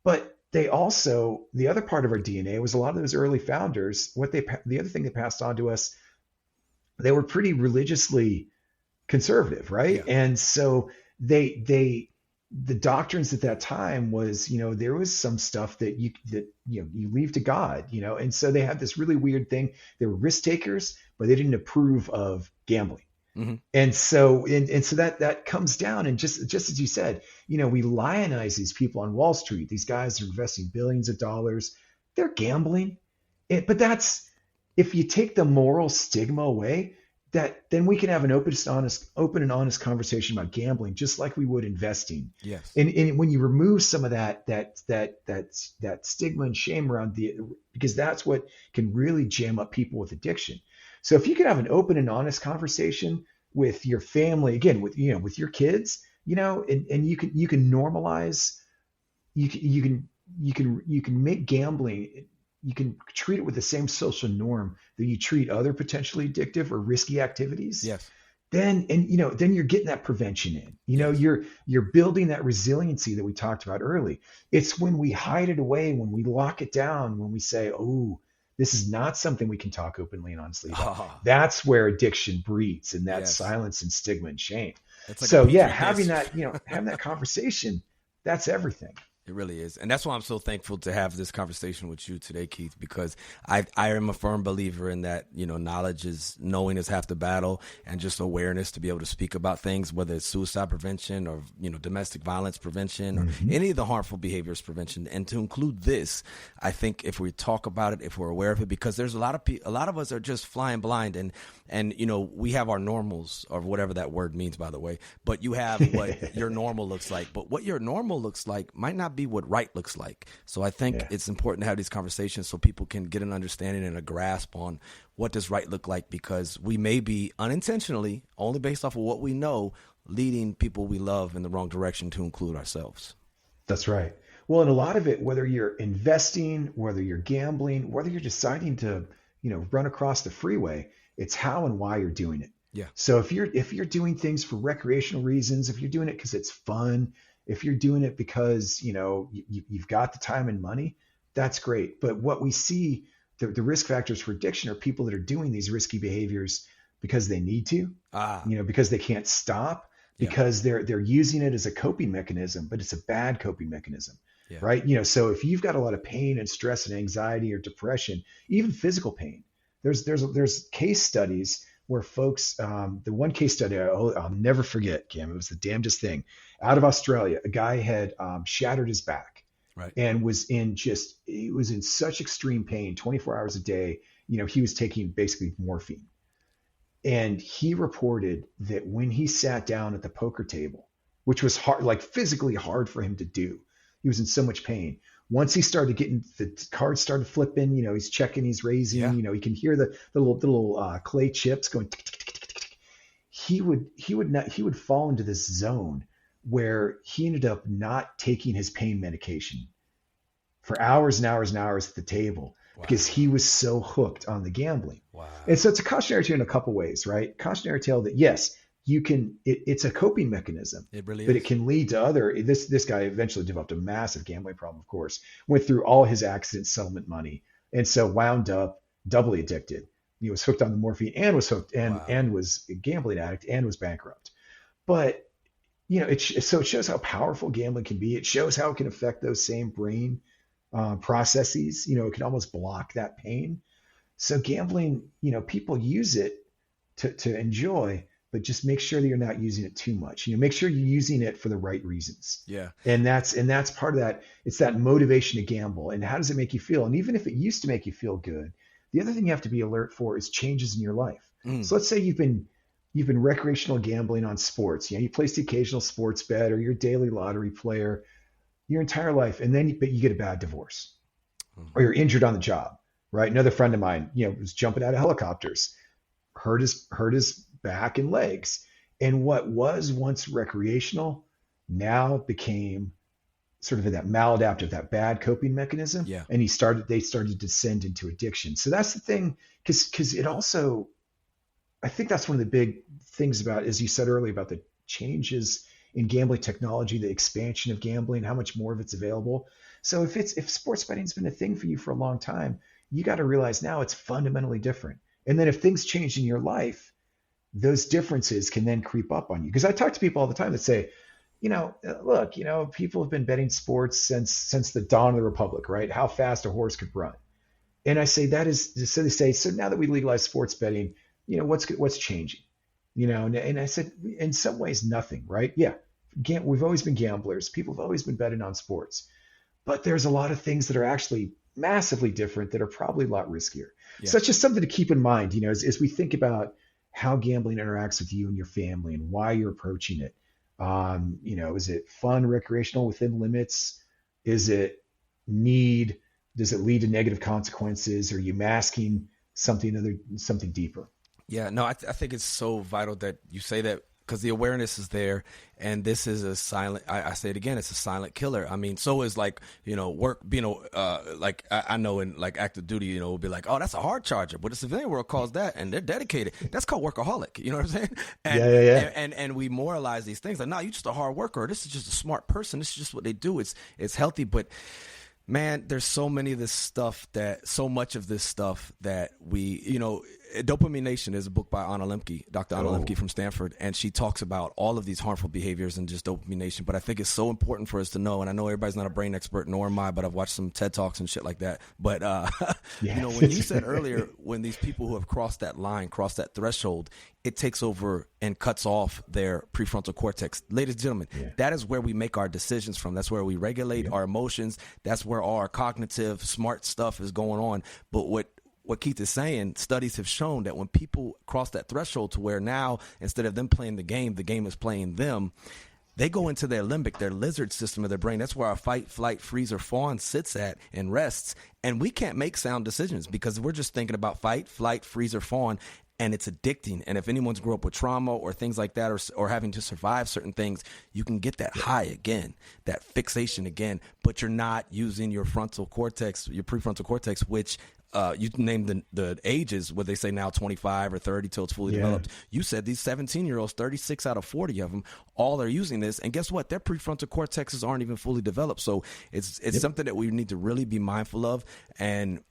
But the other part of our DNA was a lot of those early founders. The other thing they passed on to us, they were pretty religiously conservative, right? Yeah. And so the doctrines at that time was, there was some stuff that you leave to God, and so they had this really weird thing. They were risk takers, but they didn't approve of gambling. Mm-hmm. And so that comes down, and just as you said, we lionize these people on Wall Street. These guys are investing billions of dollars. They're gambling. But that's, if you take the moral stigma away, then we can have an open and honest conversation about gambling, just like we would investing. Yes. And when you remove some of that stigma and shame around because that's what can really jam up people with addiction. So if you can have an open and honest conversation with your family, again, with your kids, and you can normalize, you can make gambling, you can treat it with the same social norm that you treat other potentially addictive or risky activities. Yes. Then you're getting that prevention in. You're building that resiliency that we talked about early. It's when we hide it away, when we lock it down, when we say, "Oh, this is not something we can talk openly and honestly about." That's where addiction breeds, and that's silence and stigma and shame. Like, so having that conversation, that's everything. It really is. And that's why I'm so thankful to have this conversation with you today, Keith, because I am a firm believer in that, knowing is half the battle, and just awareness to be able to speak about things, whether it's suicide prevention or, domestic violence prevention or any of the harmful behaviors prevention. And to include this, I think if we talk about it, if we're aware of it, because there's a lot of us are just flying blind, and we have our normals, or whatever that word means, by the way, but you have what your normal looks like. But what your normal looks like might not be what right looks like. So I think it's important to have these conversations so people can get an understanding and a grasp on what does right look like, because we may be unintentionally, only based off of what we know, leading people we love in the wrong direction, to include ourselves. That's right. Well, and a lot of it, whether you're investing, whether you're gambling, whether you're deciding to, run across the freeway, it's how and why you're doing it. Yeah. So if you're doing things for recreational reasons, if you're doing it because it's fun, if you're doing it because you've got the time and money, that's great. But what we see, the risk factors for addiction are people that are doing these risky behaviors because they need to, Ah, because they can't stop, yeah, because they're using it as a coping mechanism, but it's a bad coping mechanism, yeah, right? So if you've got a lot of pain and stress and anxiety or depression, even physical pain, there's case studies where folks, the one case study I'll never forget, Cam, it was the damnedest thing. Out of Australia, a guy had shattered his back right. and he was in such extreme pain 24 hours a day. He was taking basically morphine. And he reported that when he sat down at the poker table, which was hard, like physically hard for him to do, he was in so much pain. Once he started getting the cards started flipping, he's checking, he's raising, Yeah. he can hear the little clay chips going tick, tick, tick, tick, tick, tick. He would fall into this zone where he ended up not taking his pain medication for hours and hours and hours at the table Wow. because he was so hooked on the gambling. Wow. And so it's a cautionary tale in a couple ways, right? Cautionary tale that yes, it's a coping mechanism, It really but is. it can lead to this guy eventually developed a massive gambling problem, of course, went through all his accident settlement money. And so wound up doubly addicted. He was hooked on the morphine and was hooked Wow. and was a gambling addict and was bankrupt. But so it shows how powerful gambling can be. It shows how it can affect those same brain processes. It can almost block that pain. So gambling, people use it to enjoy, but just make sure that you're not using it too much. Make sure you're using it for the right reasons. Yeah. And that's part of that. It's that motivation to gamble. And how does it make you feel? And even if it used to make you feel good, the other thing you have to be alert for is changes in your life. Mm. So let's say you've been recreational gambling on sports. You place the occasional sports bet or your daily lottery player your entire life, and then but you get a bad divorce or you're injured on the job, right? Another friend of mine, was jumping out of helicopters, hurt his back and legs, and what was once recreational now became sort of that maladaptive, that bad coping mechanism. Yeah. And they started to descend into addiction. So that's the thing, because it also, I think that's one of the big things about, as you said earlier, about the changes in gambling technology, the expansion of gambling, how much more of it's available. So if sports betting's been a thing for you for a long time, you got to realize now it's fundamentally different. And then if things change in your life, those differences can then creep up on you. Because I talk to people all the time that say, look, people have been betting sports since the dawn of the republic, right? How fast a horse could run. And I say so they say, so now that we legalize sports betting, what's changing? And I said, in some ways, nothing, right? Yeah, we've always been gamblers. People have always been betting on sports, but there's a lot of things that are actually massively different that are probably a lot riskier. Yeah. So it's just something to keep in mind, as we think about how gambling interacts with you and your family and why you're approaching it. Is it fun, recreational, within limits? Is it need? Does it lead to negative consequences? Are you masking something deeper? Yeah, no, I think it's so vital that you say that because the awareness is there, and this is a silent. I say it again, it's a silent killer. I mean, so is like work. Like I know in like active duty, we'll be like, oh, that's a hard charger, but the civilian world calls that, and they're dedicated. That's called workaholic. You know what I'm saying? And, Yeah. And we moralize these things like, no, you're just a hard worker. This is just a smart person. This is just what they do. It's healthy, but. Man, there's so much of this stuff that we, Dopamine Nation is a book by Anna Lemke, Dr. Anna Lemke from Stanford, and she talks about all of these harmful behaviors and just Dopamine Nation. But I think it's so important for us to know, and I know everybody's not a brain expert, nor am I, but I've watched some TED Talks and shit like that. But, when you said earlier, when these people who have crossed that line, crossed that threshold, it takes over and cuts off their prefrontal cortex. Ladies and gentlemen, that is where we make our decisions from. That's where we regulate our emotions. That's where all our cognitive, smart stuff is going on. But what Keith is saying, studies have shown that when people cross that threshold to where now, instead of them playing the game is playing them, they go into their limbic, their lizard system of their brain. That's where our fight, flight, freeze, or fawn sits at and rests. And we can't make sound decisions because we're just thinking about fight, flight, freeze, or fawn. And it's addicting. And if anyone's grew up with trauma or things like that, or having to survive certain things, you can get that high again, that fixation again, but you're not using your frontal cortex, your prefrontal cortex, which you named the ages, what they say now, 25 or 30 till it's fully developed. You said these 17-year-olds, 36 out of 40 of them, all are using this. And guess what? Their prefrontal cortexes aren't even fully developed. So it's something that we need to really be mindful of. And,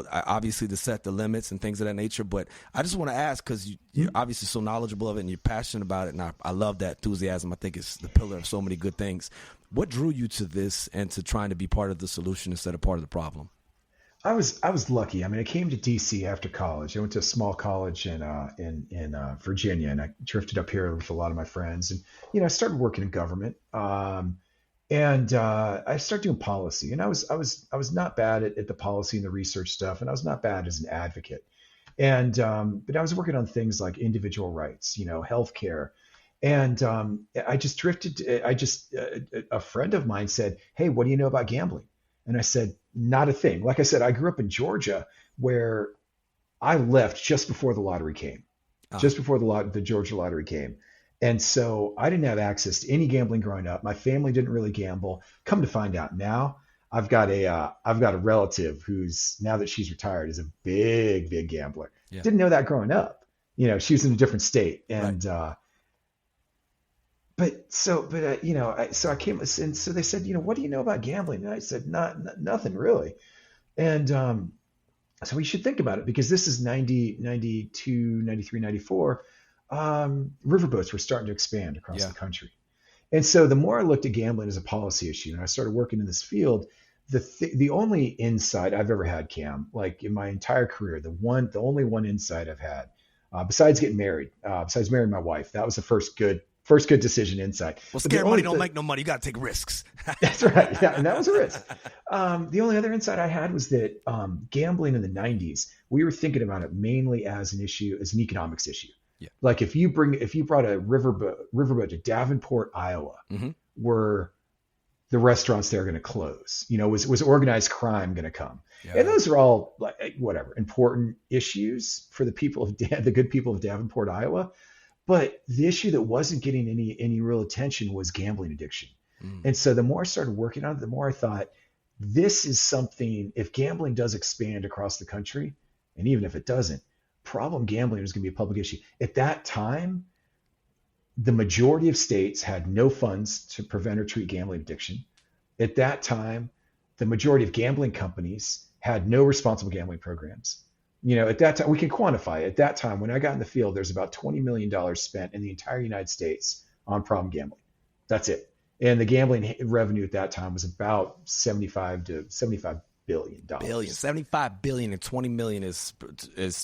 obviously to set the limits and things of that nature. But I just want to ask, because you're obviously so knowledgeable of it and you're passionate about it. And I love that enthusiasm. I think it's the pillar of so many good things. What drew you to this and to trying to be part of the solution instead of part of the problem? I was lucky. I mean, I came to DC after college. I went to a small college in Virginia, and I drifted up here with a lot of my friends. And I started working in government, and I started doing policy. And I was not bad at the policy and the research stuff, and I was not bad as an advocate. And but I was working on things like individual rights, healthcare. And I just drifted. A friend of mine said, "Hey, what do you know about gambling?" And I said, not a thing. Like I said, I grew up in Georgia, where I left just before the lottery came, just before the Georgia lottery came. And so I didn't have access to any gambling growing up. My family didn't really gamble. Come to find out now, I've got a relative who's, now that she's retired, is a big, big gambler. Yeah. Didn't know that growing up. She was in a different state. And, right. So I came, and so they said, what do you know about gambling? And I said, nothing really. And so we should think about it, because this is 90, 92, 93, 94. Riverboats were starting to expand across the country. And so the more I looked at gambling as a policy issue, and I started working in this field, the only insight I've ever had, Cam, like in my entire career, the only one insight I've had, besides getting married, besides marrying my wife, that was the first good decision insight. Well, scared money don't make no money. You got to take risks. That's right. Yeah, and that was a risk. The only other insight I had was that gambling in the 90s, we were thinking about it mainly as an economics issue. Yeah. Like if you brought a riverboat to Davenport, Iowa, were the restaurants there going to close? Was organized crime going to come? Yeah. And those are all important issues for the good people of Davenport, Iowa. But the issue that wasn't getting any real attention was gambling addiction. And so the more I started working on it, the more I thought, this is something, if gambling does expand across the country, and even if it doesn't, problem gambling is going to be a public issue. At that time, the majority of states had no funds to prevent or treat gambling addiction. At that time, the majority of gambling companies had no responsible gambling programs. At that time, we can quantify it. At that time, when I got in the field, there's about $20 million spent in the entire United States on problem gambling. That's it. And the gambling revenue at that time was about $75 billion. 75 billion, and 20 million is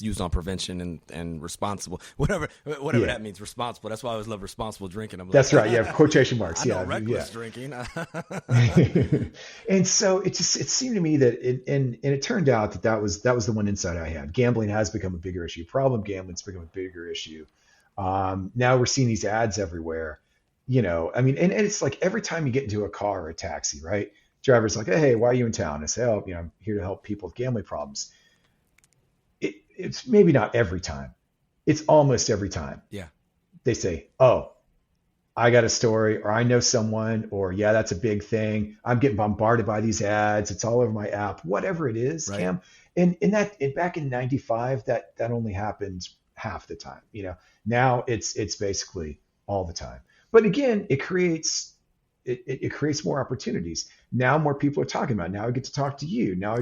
used on prevention and responsible, whatever that means, responsible. That's why I always love responsible drinking. That's right. Yeah. Quotation marks. I know, reckless drinking. And so it seemed to me that it turned out that was the one insight I had. Gambling has become a bigger issue. Problem gambling's become a bigger issue. Now we're seeing these ads everywhere, and it's like every time you get into a car or a taxi, right? Driver's like, hey, why are you in town? I say, oh, I'm here to help people with gambling problems. It's maybe not every time. It's almost every time. Yeah. They say, oh, I got a story, or I know someone, or yeah, that's a big thing. I'm getting bombarded by these ads. It's all over my app, whatever it is, right. Cam. And back in 95, that only happened half the time. Now it's basically all the time. But again, it creates more opportunities. Now more people are talking about it. Now I get to talk to you. Now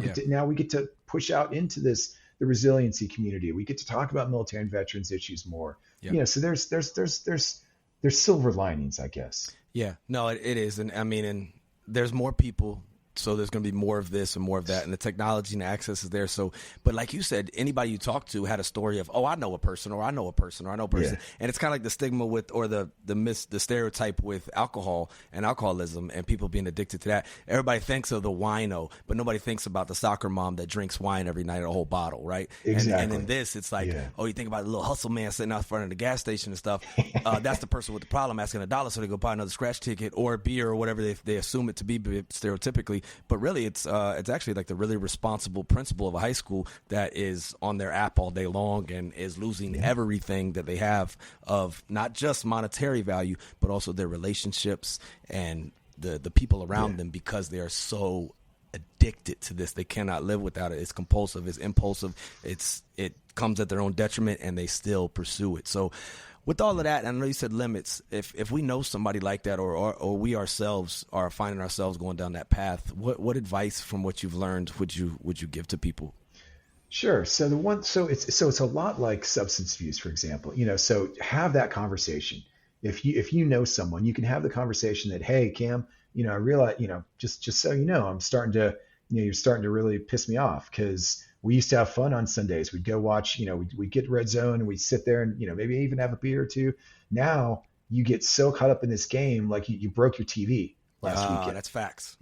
we get to push out into the resiliency community. We get to talk about military and veterans issues more. Yeah. So there's silver linings, I guess. Yeah, no, it is. And there's more people, so there's going to be more of this and more of that, and the technology and the access is there. So, but like you said, anybody you talk to had a story of, oh, I know a person, or I know a person, or I know a person. Yeah. And it's kind of like the stigma or the stereotype with alcohol and alcoholism and people being addicted to that. Everybody thinks of the wino, but nobody thinks about the soccer mom that drinks wine every night, a whole bottle, right? Exactly. And in this, it's like, oh, you think about the little hustle man sitting out front of the gas station and stuff. That's the person with the problem asking $1 so they go buy another scratch ticket or a beer or whatever they assume it to be stereotypically. But really, it's actually like the really responsible principal of a high school that is on their app all day long and is losing everything that they have of not just monetary value, but also their relationships and the people around them, because they are so addicted to this. They cannot live without it. It's compulsive. It's impulsive. It comes at their own detriment, and they still pursue it. So with all of that, I know you said limits. If we know somebody like that, or we ourselves are finding ourselves going down that path, what advice from what you've learned would you give to people? Sure. So it's a lot like substance use, for example. So have that conversation. If you know someone, you can have the conversation that, hey, Cam, I realize, just so you know, I'm starting to, you're starting to really piss me off, because we used to have fun on Sundays. We'd go watch, we'd get Red Zone, and we'd sit there and, maybe even have a beer or two. Now you get so caught up in this game, like you broke your TV last weekend. That's facts.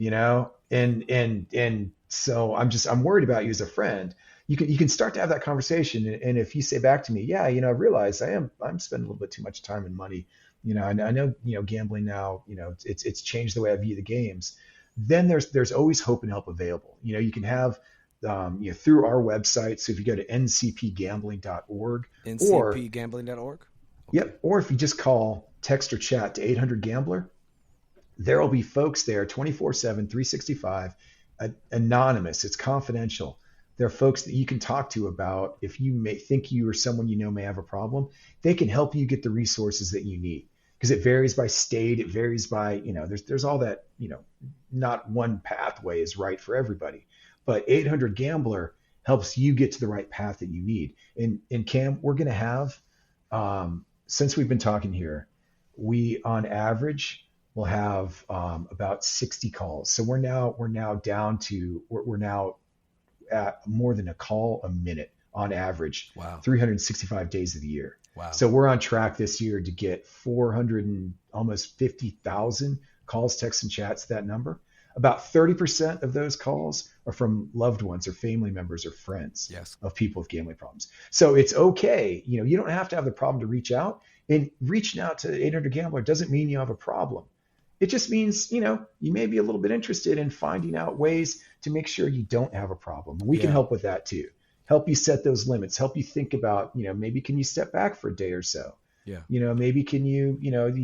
And so I'm worried about you as a friend. You can start to have that conversation, and if you say back to me, yeah, I realize I'm spending a little bit too much time and money. I know, gambling now, it's changed the way I view the games. Then there's always hope and help available. You can have, through our website. So if you go to ncpgambling.org, ncpgambling.org. Okay. Yep. Or if you just call, text, or chat to 800-GAMBLER, there will be folks there 24/7, 365, anonymous. It's confidential. There are folks that you can talk to about if you may think you or someone may have a problem. They can help you get the resources that you need, because it varies by state. It varies by, there's all that, not one pathway is right for everybody. But 800-GAMBLER helps you get to the right path that you need. And Cam, we're going to have, since we've been talking here, we on average will have about 60 calls. So we're now down to, we're now at more than a call a minute on average. Wow. 365 days of the year. Wow. So we're on track this year to get 400 and almost 50,000 calls, texts, and chats, that number. About 30% of those calls are from loved ones or family members or friends of people with gambling problems. So it's okay. You don't have to have the problem to reach out. And reaching out to 800-GAMBLER doesn't mean you have a problem. It just means, you may be a little bit interested in finding out ways to make sure you don't have a problem. We can help with that too. Help you set those limits, help you think about, maybe can you step back for a day or so? Yeah. Maybe can you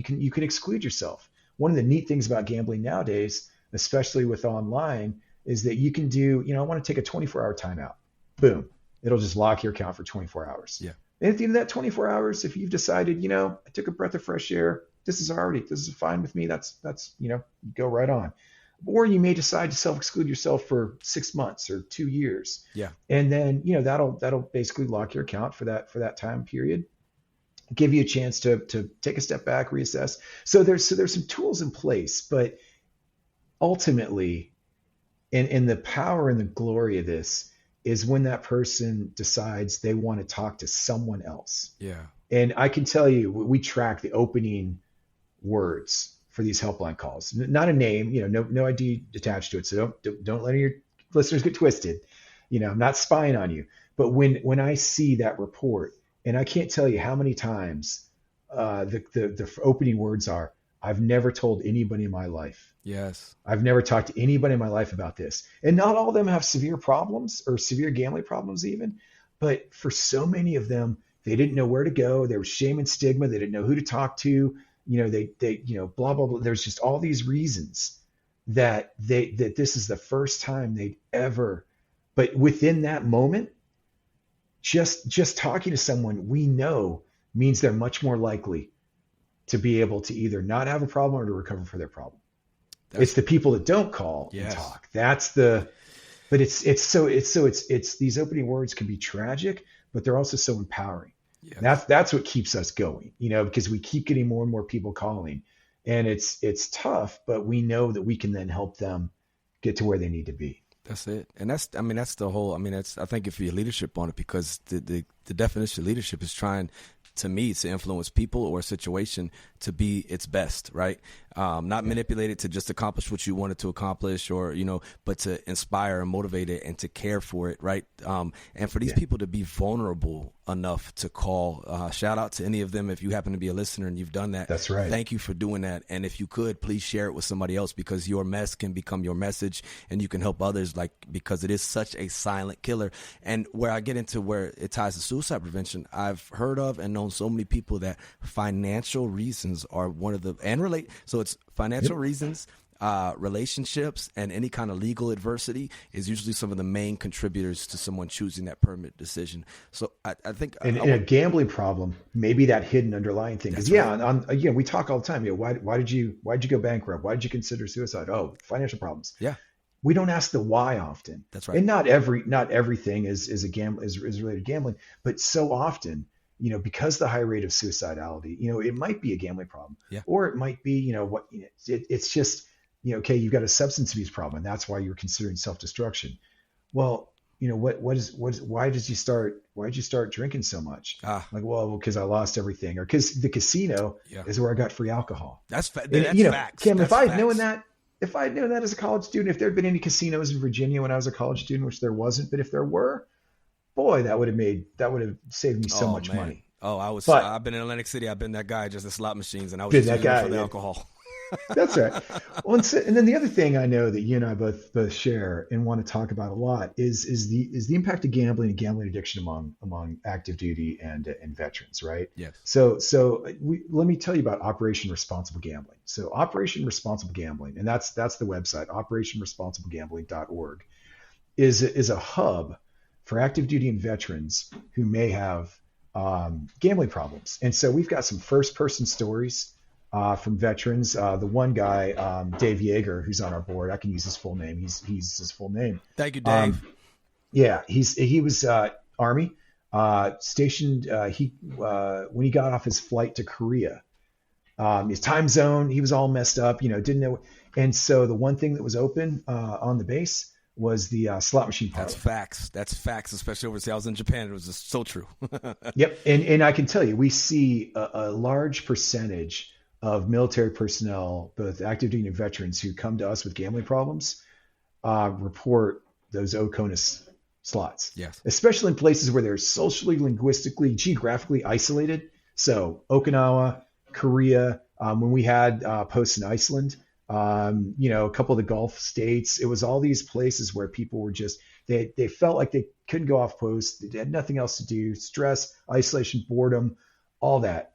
can exclude yourself. One of the neat things about gambling nowadays, especially with online, is that you can do, I want to take a 24-hour timeout. Boom. It'll just lock your account for 24 hours. Yeah. And at the end of that 24 hours, if you've decided, I took a breath of fresh air, this is fine with me. That's, go right on. Or you may decide to self-exclude yourself for 6 months or 2 years. Yeah. And then, that'll basically lock your account for that time period, give you a chance to take a step back, reassess. So there's some tools in place, but ultimately, and the power and the glory of this is when that person decides they want to talk to someone else. Yeah. And I can tell you, we track the opening words for these helpline calls. Not a name, no ID attached to it. So don't let your listeners get twisted. I'm not spying on you. But when I see that report, and I can't tell you how many times the opening words are, I've never told anybody in my life. Yes. I've never talked to anybody in my life about this. And not all of them have severe problems or severe gambling problems even. But for so many of them, they didn't know where to go. There was shame and stigma. They didn't know who to talk to. They blah, blah, blah. There's just all these reasons that this is the first time they'd ever, but within that moment, just talking to someone we know means they're much more likely to be able to either not have a problem or to recover for their problem. It's the people that don't call and talk. But it's these opening words can be tragic, but they're also so empowering. Yeah. That's what keeps us going, because we keep getting more and more people calling, and it's tough, but we know that we can then help them get to where they need to be. That's it. And that's the whole, I think if your leadership on it, because the definition of leadership is trying, to me, to influence people or a situation to be its best, right? Not manipulate it to just accomplish what you wanted to accomplish, or, but to inspire and motivate it and to care for it, right? And for these people to be vulnerable enough to call. Shout out to any of them if you happen to be a listener and you've done that. That's right. Thank you for doing that. And if you could, please share it with somebody else, because your mess can become your message and you can help others, because it is such a silent killer. And where I get into where it ties to suicide prevention, I've heard of and known so many people that financial reasons are one of the, and relate. So it's financial reasons, relationships and any kind of legal adversity is usually some of the main contributors to someone choosing that permanent decision. So I think And in a gambling problem, maybe that hidden underlying thing. Because right. again, we talk all the time. Why did you go bankrupt? Why did you consider suicide? Oh, financial problems. Yeah. We don't ask the why often. That's right. And not everything is related to gambling, but so often, because the high rate of suicidality, it might be a gambling problem, or it might be, it's just, okay, you've got a substance abuse problem, and that's why you're considering self-destruction. Well, why did you start drinking so much? Like, well, because I lost everything, or because the casino is where I got free alcohol. That's facts. Kim, that's if I had facts. known that, as a college student, if there had been any casinos in Virginia when I was a college student, which there wasn't, but if there were, boy, that would have saved me so much money. Oh, I've been in Atlantic City. I've been that guy, just the slot machines, and I was just using it for the alcohol. That's right. Well, and then the other thing I know that you and I both share and want to talk about a lot is the impact of gambling and gambling addiction among active duty and veterans, right? Yes. So let me tell you about Operation Responsible Gambling. So Operation Responsible Gambling, and that's the website, operationresponsiblegambling.org, is a hub for active duty and veterans who may have gambling problems. And so we've got some first person stories from veterans. The one guy, Dave Yeager, who's on our board, I can use his full name. He's his full name. Thank you, Dave. He was Army, stationed. When he got off his flight to Korea, his time zone, he was all messed up. Didn't know. And so the one thing that was open on the base was the slot machine parlor. That's facts, especially overseas. I was in Japan. It was just so true. Yep. And I can tell you, we see a large percentage of military personnel, both active duty and veterans, who come to us with gambling problems, report those OCONUS slots. Yes. Especially in places where they're socially, linguistically, geographically isolated. So Okinawa, Korea, when we had posts in Iceland, a couple of the Gulf states, it was all these places where people were just, they felt like they couldn't go off post. They had nothing else to do, stress, isolation, boredom, all that,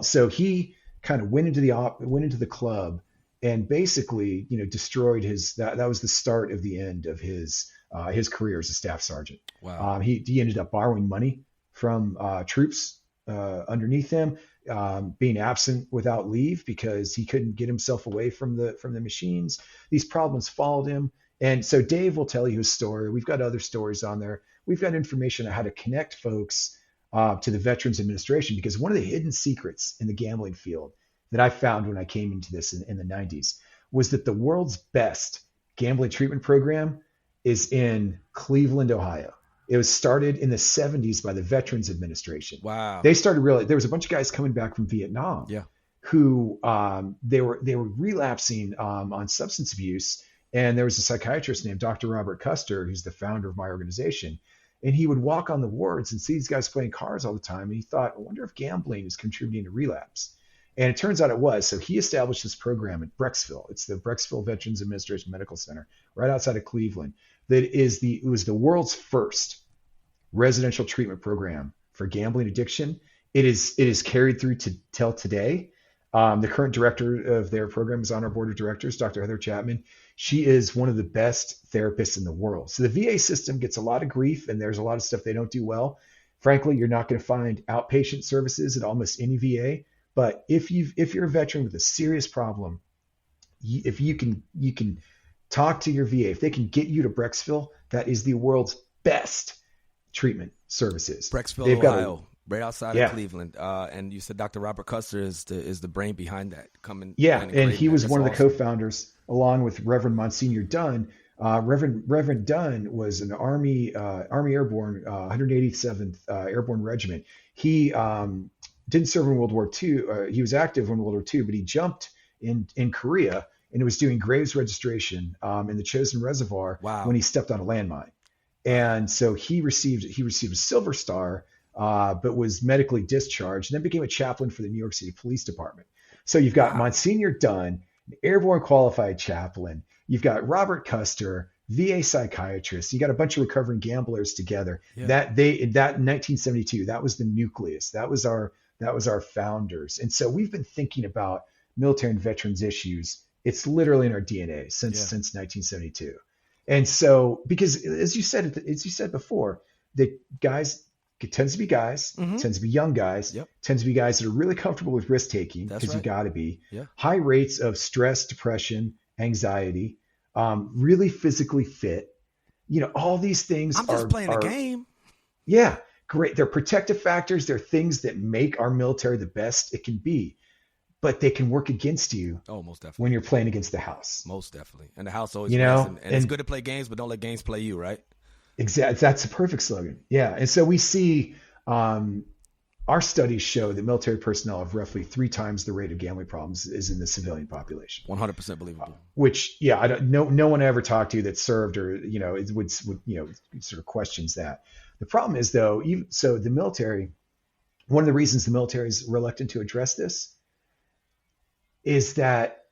so he kind of went into the club and basically, destroyed that was the start of the end of his career as a staff sergeant. Wow. He ended up borrowing money from troops underneath him, being absent without leave because he couldn't get himself away from the machines. These problems followed him. And so Dave will tell you his story. We've got other stories on there. We've got information on how to connect folks to the Veterans Administration, because one of the hidden secrets in the gambling field that I found when I came into this in the 90s was that the world's best gambling treatment program is in Cleveland, Ohio. It was started in the 70s by the Veterans Administration. Wow. They started there was a bunch of guys coming back from Vietnam who they were relapsing on substance abuse. And there was a psychiatrist named Dr. Robert Custer, who's the founder of my organization. And he would walk on the wards and see these guys playing cards all the time. And he thought, I wonder if gambling is contributing to relapse. And it turns out it was. So he established this program at Brecksville. It's the Brecksville Veterans Administration Medical Center, right outside of Cleveland. It was the world's first residential treatment program for gambling addiction. It is carried through till today. The current director of their program is on our board of directors, Dr. Heather Chapman. She is one of the best therapists in the world. So the VA system gets a lot of grief, and there's a lot of stuff they don't do well. Frankly, you're not going to find outpatient services at almost any VA. But if you're a veteran with a serious problem, if you can talk to your VA, if they can get you to Brecksville, that is the world's best treatment services. Brecksville, Ohio, right outside of Cleveland. And you said Dr. Robert Custer is the brain behind that. And he was one of the co-founders, along with Reverend Monsignor Dunn. Reverend Dunn was an Army Airborne, 187th Airborne Regiment. He didn't serve in World War II. He was active in World War II, but he jumped in Korea and was doing graves registration in the Chosin Reservoir when he stepped on a landmine. And so he received a Silver Star, but was medically discharged, and then became a chaplain for the New York City Police Department. So you've got Monsignor Dunn, an airborne qualified chaplain. You've got Robert Custer, VA psychiatrist. You got a bunch of recovering gamblers together. Yeah. That in 1972, that was the nucleus. That was our founders. And so we've been thinking about military and veterans issues It's literally in our DNA Yeah. since 1972. And so, because as you said before, that guys, it tends to be guys, Mm-hmm. tends to be young guys, Yep. tends to be guys that are really comfortable with risk taking That's because you right. got to be Yeah. high rates of stress, depression, anxiety, really physically fit. All these things I'm just playing a are game. yeah, great. They're protective factors. They're things that make our military the best it can be, but they can work against you Oh, most when definitely. you're playing against the house. Most definitely. And the house always You wins. know, And it's and good to play games, but don't let games play you, right? exactly that's a perfect slogan. Yeah, and so we see um, our studies show that military personnel have roughly 3 times the rate of gambling problems is in the civilian population. 100% believable. Which, yeah, I don't no one I ever talked to that served or it would sort of questions that. The problem is though, so the military. One of the reasons the military is reluctant to address this is that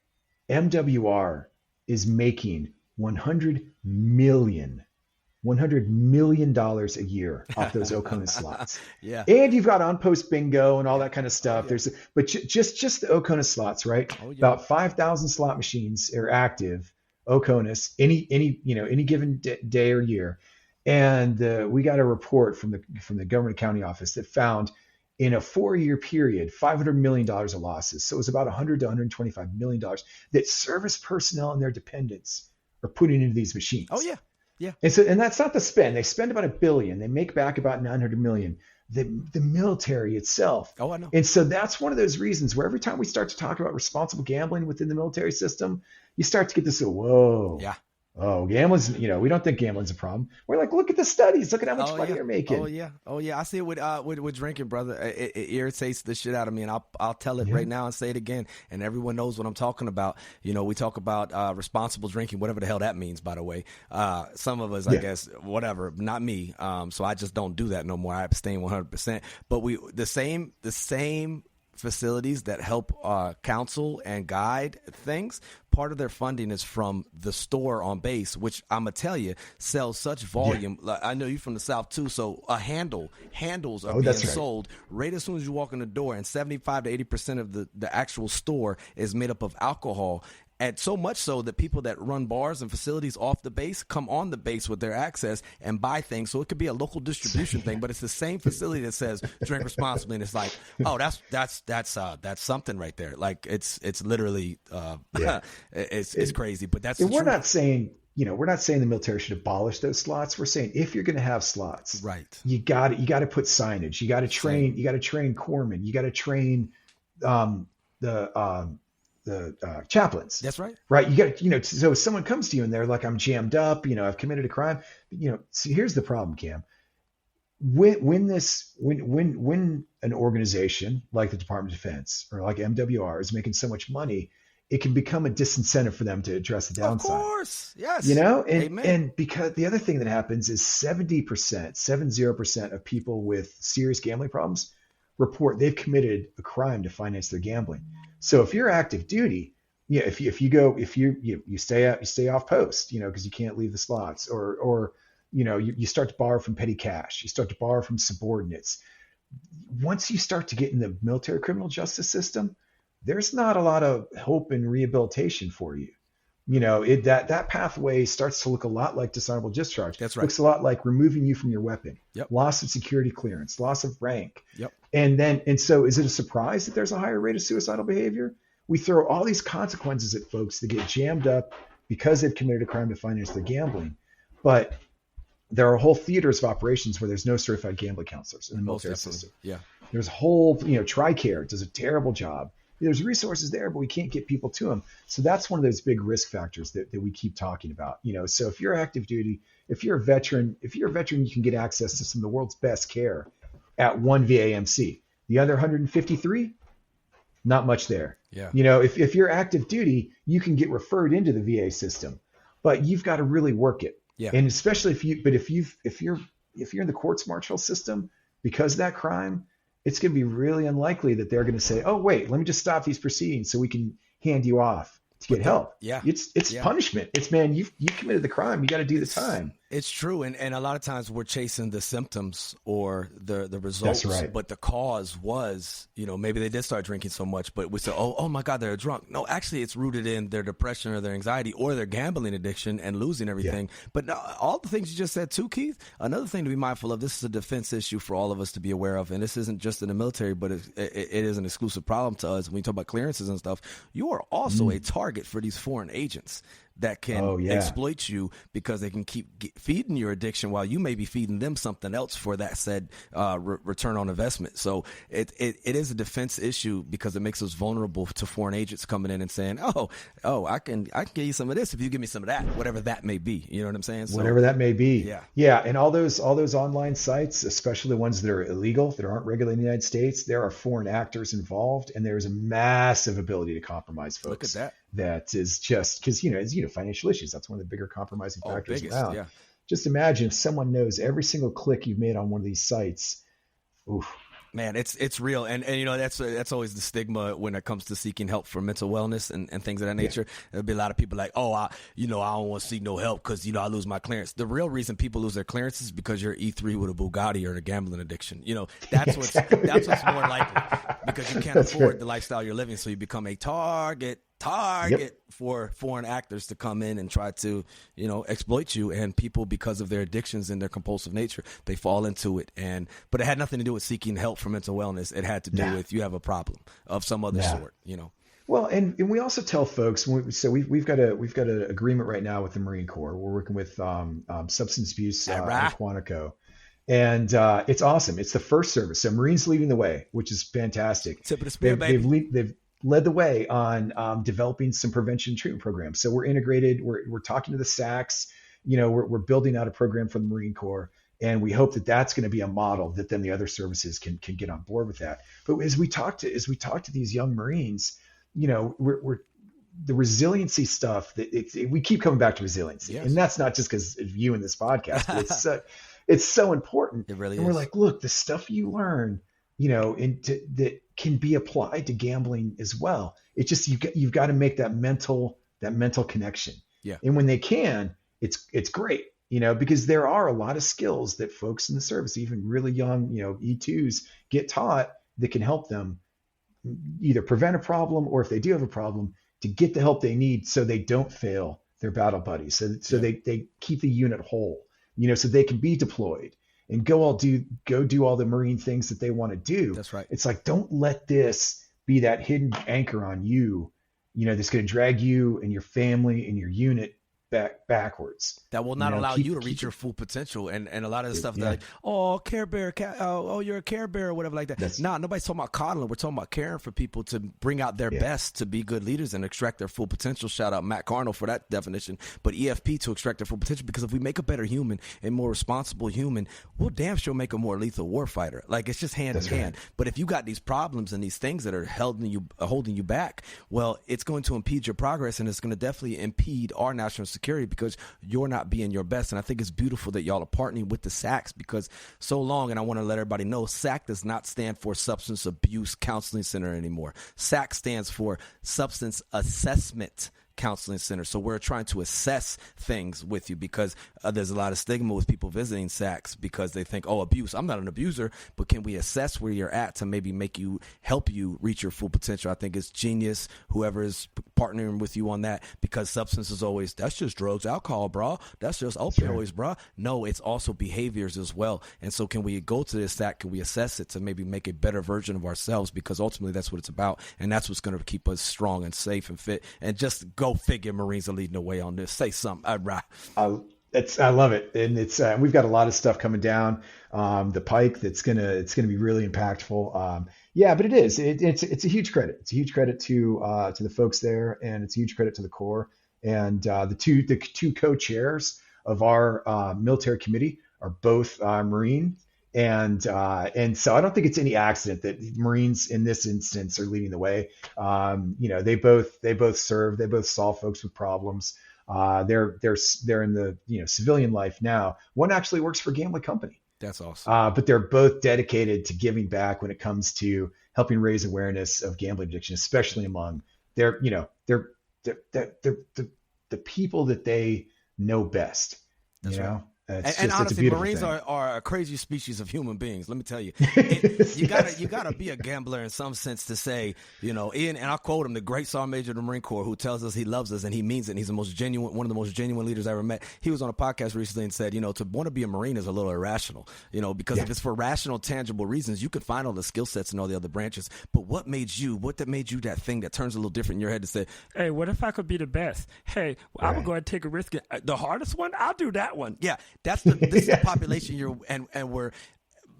MWR is making 100 million dollars a year off those Okona slots. Yeah. And you've got on post bingo and all Yeah. that kind of Oh, stuff. yeah. But just the Okona slots, right? Oh, yeah. About 5,000 slot machines are active Okonas any given day or year. And we got a report from the government county office that found in a 4-year period, $500 million of losses. So it was about $100 to $125 million that service personnel and their dependents are putting into these machines. Oh, yeah. Yeah. And that's not the spend. They spend about $1 billion. They make back about $900 million. The military itself. Oh, I know. And so that's one of those reasons where every time we start to talk about responsible gambling within the military system, you start to get this, whoa. Yeah. Oh, gambling's, we don't think gambling's a problem. We're like, look at the studies. Look at how much money you're making. Oh yeah. Oh yeah. I see it with drinking, brother. It irritates the shit out of me, and I'll tell it right now and say it again, and everyone knows what I'm talking about. We talk about responsible drinking, whatever the hell that means, by the way. Some of us, I guess, whatever. Not me. So I just don't do that no more. I abstain 100%. But the same facilities that help counsel and guide things, part of their funding is from the store on base, which I'm gonna tell you sells such volume. Like, I know you from the South too, so handles are being sold right as soon as you walk in the door, and 75 to 80% of the actual store is made up of alcohol. And so much so that people that run bars and facilities off the base come on the base with their access and buy things. So it could be a local distribution thing, but it's the same facility that says drink responsibly, and it's like, oh, that's something right there. Like it's literally it's crazy. But that's we're not saying the military should abolish those slots. We're saying if you're going to have slots, right, you got to put signage. You got to train. You got to train corpsmen. You got to train the chaplains. That's right. Right. You got so if someone comes to you and they're like, I'm jammed up, I've committed a crime. See, here's the problem, Cam. When an organization like the Department of Defense or like MWR is making so much money, it can become a disincentive for them to address the downside. Of course. Yes. And because the other thing that happens is 70% of people with serious gambling problems report they've committed a crime to finance their gambling. So if you're active duty, if you stay off post, because you can't leave the slots, or you start to borrow from petty cash, you start to borrow from subordinates. Once you start to get in the military criminal justice system, there's not a lot of hope and rehabilitation for you. That pathway starts to look a lot like dishonorable discharge. That's right. Looks a lot like removing you from your weapon, Yep. Loss of security clearance, loss of rank. Yep. And so is it a surprise that there's a higher rate of suicidal behavior? We throw all these consequences at folks that get jammed up because they've committed a crime to finance their gambling. But there are whole theaters of operations where there's no certified gambling counselors in the military system. Yeah. There's whole, TRICARE does a terrible job. There's resources there, but we can't get people to them. So that's one of those big risk factors that we keep talking about. So if you're active duty, if you're a veteran, you can get access to some of the world's best care at one VAMC. The other 153, not much there. Yeah. If you're active duty, you can get referred into the VA system, but you've got to really work it. Yeah. And especially if you're in the courts martial system because of that crime, it's going to be really unlikely that they're going to say, oh, wait, let me just stop these proceedings so we can hand you off to get help. Yeah. It's punishment. It's, man, you committed the crime. You got to do the time. It's true, and a lot of times we're chasing the symptoms or the That's results, right. but the cause was, maybe they did start drinking so much, but we said, oh my God, they're drunk. No, actually, it's rooted in their depression or their anxiety or their gambling addiction and losing Yeah. everything. But no, all the things you just said too, Keith. Another thing to be mindful of. This is a defense issue for all of us to be aware of, and this isn't just in the military, but it is an exclusive problem to us when you talk about clearances and stuff. You are also a target for these foreign agents that can Oh, yeah. exploit you because they can keep feeding your addiction while you may be feeding them something else for that said return on investment. So it is a defense issue because it makes us vulnerable to foreign agents coming in and saying, I can give you some of this if you give me some of that, whatever that may be. You know what I'm saying? So, Whatever that may be. yeah. Yeah. And all those online sites, especially the ones that are illegal, that aren't regulated in the United States, there are foreign actors involved, and there's a massive ability to compromise folks. Look at that. That is just because, financial issues. That's one of the bigger compromising factors biggest, around. yeah. Just imagine if someone knows every single click you've made on one of these sites. Oof. Man, it's real, and that's always the stigma when it comes to seeking help for mental wellness and things of that nature. There'll be a lot of people like, I don't want to seek no help because I lose my clearance. The real reason people lose their clearance is because you're E3 with a Bugatti or a gambling addiction. That's what's more likely because you can't afford the lifestyle you're living, so you become a target for foreign actors to come in and try to, exploit you. And people, because of their addictions and their compulsive nature, they fall into it. But it had nothing to do with seeking help for mental wellness. It had to do with you have a problem of some other sort, Well, and we also tell folks, so we've got an agreement right now with the Marine Corps. We're working with substance abuse in Quantico. And it's awesome. It's the first service. So Marines leading the way, which is fantastic. Tip of the spear, baby. They've led the way on developing some prevention treatment programs. So we're integrated. We're talking to the SACs. We're building out a program for the Marine Corps, and we hope that that's going to be a model that then the other services can get on board with that. But as we talk to these young Marines, we're the resiliency stuff that we keep coming back to resiliency, and that's not just because of you in this podcast, but it's so important. It really is. We're like, look, the stuff you learn, that can be applied to gambling as well. It's just you've got to make that mental connection. Yeah. And when they can, it's great, because there are a lot of skills that folks in the service, even really young, E2s, get taught that can help them either prevent a problem, or if they do have a problem, to get the help they need so they don't fail their battle buddies. So they keep the unit whole, so they can be deployed and go do all the Marine things that they want to do. That's right. It's like, don't let this be that hidden anchor on you, that's going to drag you and your family and your unit backwards. That will not allow you to reach your full potential. And a lot of the stuff that Care Bear, you're a Care Bear or whatever like that. Nobody's talking about coddling. We're talking about caring for people to bring out their best, to be good leaders and extract their full potential. Shout out Matt Carnell for that definition. But EFP, to extract their full potential, because if we make a better human and more responsible human, we'll damn sure make a more lethal warfighter. Like, it's just hand in hand. But if you got these problems and these things that are holding you back, well, it's going to impede your progress, and it's going to definitely impede our national security because you're not being your best. And I think it's beautiful that y'all are partnering with the SACs, because so long, and I want to let everybody know, SAC does not stand for Substance Abuse Counseling Center anymore. SAC stands for Substance Assessment Counseling Center. So we're trying to assess things with you, because there's a lot of stigma with people visiting SACs because they think, abuse. I'm not an abuser, but can we assess where you're at to maybe help you reach your full potential? I think it's genius, whoever is partnering with you on that, because substance is always, that's just drugs, alcohol, bro. That's just opioids, bro. No, it's also behaviors as well. And so can we go to this SAC? Can we assess it to maybe make a better version of ourselves? Because ultimately that's what it's about. And that's what's going to keep us strong and safe and fit. And just go figure, Marines are leading the way on this. Say something. I love it, and it's we've got a lot of stuff coming down the pike that's gonna be really impactful. But it's a huge credit. It's a huge credit to the folks there, and it's a huge credit to the Corps. And the two co-chairs of our military committee are both Marine. And so I don't think it's any accident that Marines in this instance are leading the way. They both serve, they both solve folks with problems. They're in the civilian life now. One actually works for a gambling company. That's awesome. But they're both dedicated to giving back when it comes to helping raise awareness of gambling addiction, especially among the people that they know best. That's right. And it's a honestly, beautiful Marines thing. are a crazy species of human beings. Let me tell you, you gotta be a gambler in some sense to say, Ian, and I'll quote him, the great Sergeant Major of the Marine Corps, who tells us he loves us and he means it. And he's one of the most genuine leaders I ever met. He was on a podcast recently and said, to want to be a Marine is a little irrational, because if it's for rational, tangible reasons, you could find all the skill sets and all the other branches. But what made you that thing that turns a little different in your head to say, hey, what if I could be the best? Hey, I would go ahead and take a risk. The hardest one, I'll do that one. Yeah. This is the population and we're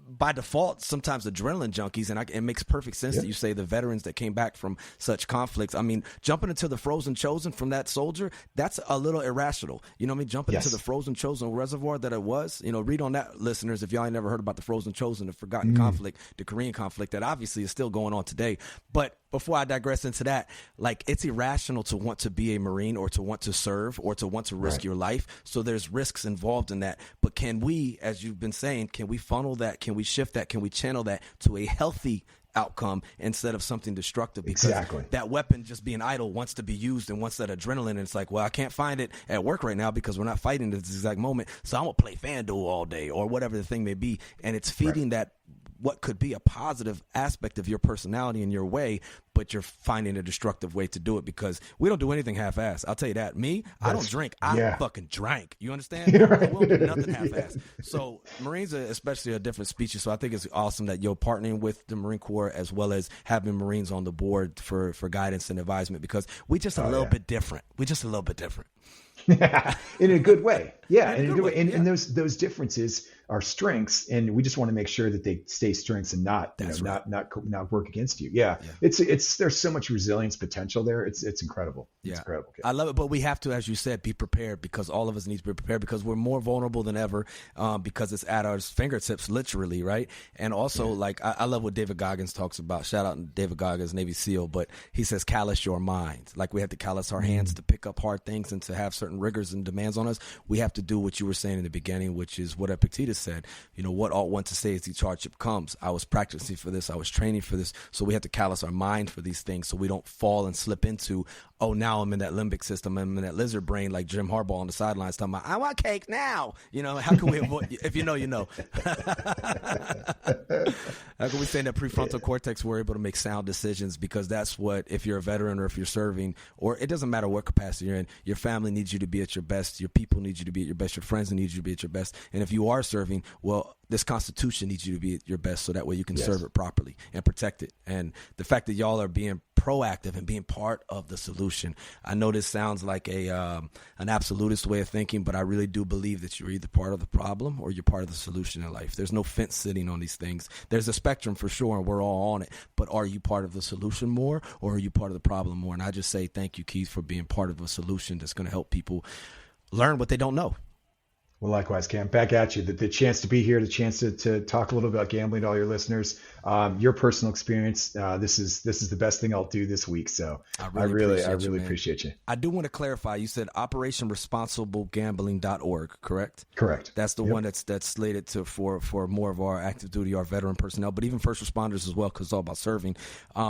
by default sometimes adrenaline junkies, and it makes perfect sense that you say the veterans that came back from such conflicts. I mean, jumping into the frozen chosen from that soldier, that's a little irrational. You know what I mean? Jumping into the frozen chosen reservoir that it was. Read on that, listeners, if y'all ain't never heard about the frozen chosen, the forgotten conflict, the Korean conflict that obviously is still going on today. But before I digress into that, it's irrational to want to be a Marine or to want to serve or to want to risk your life. So there's risks involved in that. But can we, as you've been saying, can we funnel that? Can we shift that? Can we channel that to a healthy outcome instead of something destructive? Because that weapon just being idle wants to be used and wants that adrenaline. And it's like, well, I can't find it at work right now because we're not fighting at this exact moment. So I'm going to play FanDuel all day or whatever the thing may be. And it's feeding that what could be a positive aspect of your personality in your way, but you're finding a destructive way to do it because we don't do anything half-assed. I'll tell you that. I don't drink. I fucking drank. You understand? We don't do nothing half-assed. So Marines are especially a different species. So I think it's awesome that you're partnering with the Marine Corps as well as having Marines on the board for guidance and advisement because we just a little bit different. We just a little bit different. In a good way. Yeah. In a good way. And those differences are strengths. And we just want to make sure that they stay strengths and not work against you. Yeah. There's so much resilience potential there. It's incredible. It's incredible. I love it. But we have to, as you said, be prepared because all of us need to be prepared because we're more vulnerable than ever because it's at our fingertips, literally. Right. And also I love what David Goggins talks about. Shout out to David Goggins, Navy SEAL, but he says, callous your mind. Like we have to callous our hands to pick up hard things and to have certain rigors and demands on us. We have to do what you were saying in the beginning, which is what Epictetus said. What ought one to say as each hardship comes? I was practicing for this. I was training for this. So we have to callous our mind for these things so we don't fall and slip into, oh, now I'm in that limbic system. I'm in that lizard brain like Jim Harbaugh on the sidelines talking about, I want cake now. How can we avoid, if you know, you know. How can we stay in that prefrontal cortex where we're able to make sound decisions? Because that's what, if you're a veteran or if you're serving, or it doesn't matter what capacity you're in, your family needs you to be at your best. Your people need you to be at your best. Your friends need you to be at your best. And if you are serving, well, this Constitution needs you to be at your best so that way you can serve it properly and protect it. And the fact that y'all are being proactive and being part of the solution. I know this sounds like an absolutist way of thinking, but I really do believe that you're either part of the problem or you're part of the solution in life. There's no fence sitting on these things. There's a spectrum for sure, and we're all on it. But are you part of the solution more or are you part of the problem more? And I just say thank you, Keith, for being part of a solution that's going to help people learn what they don't know. Well, likewise, Cam, back at you. The chance to be here, the chance to talk a little about gambling to all your listeners, your personal experience. This is the best thing I'll do this week. So I really appreciate you. I do want to clarify. You said OperationResponsibleGambling.org, correct? Correct. That's the one that's slated for more of our active duty, our veteran personnel, but even first responders as well, because it's all about serving.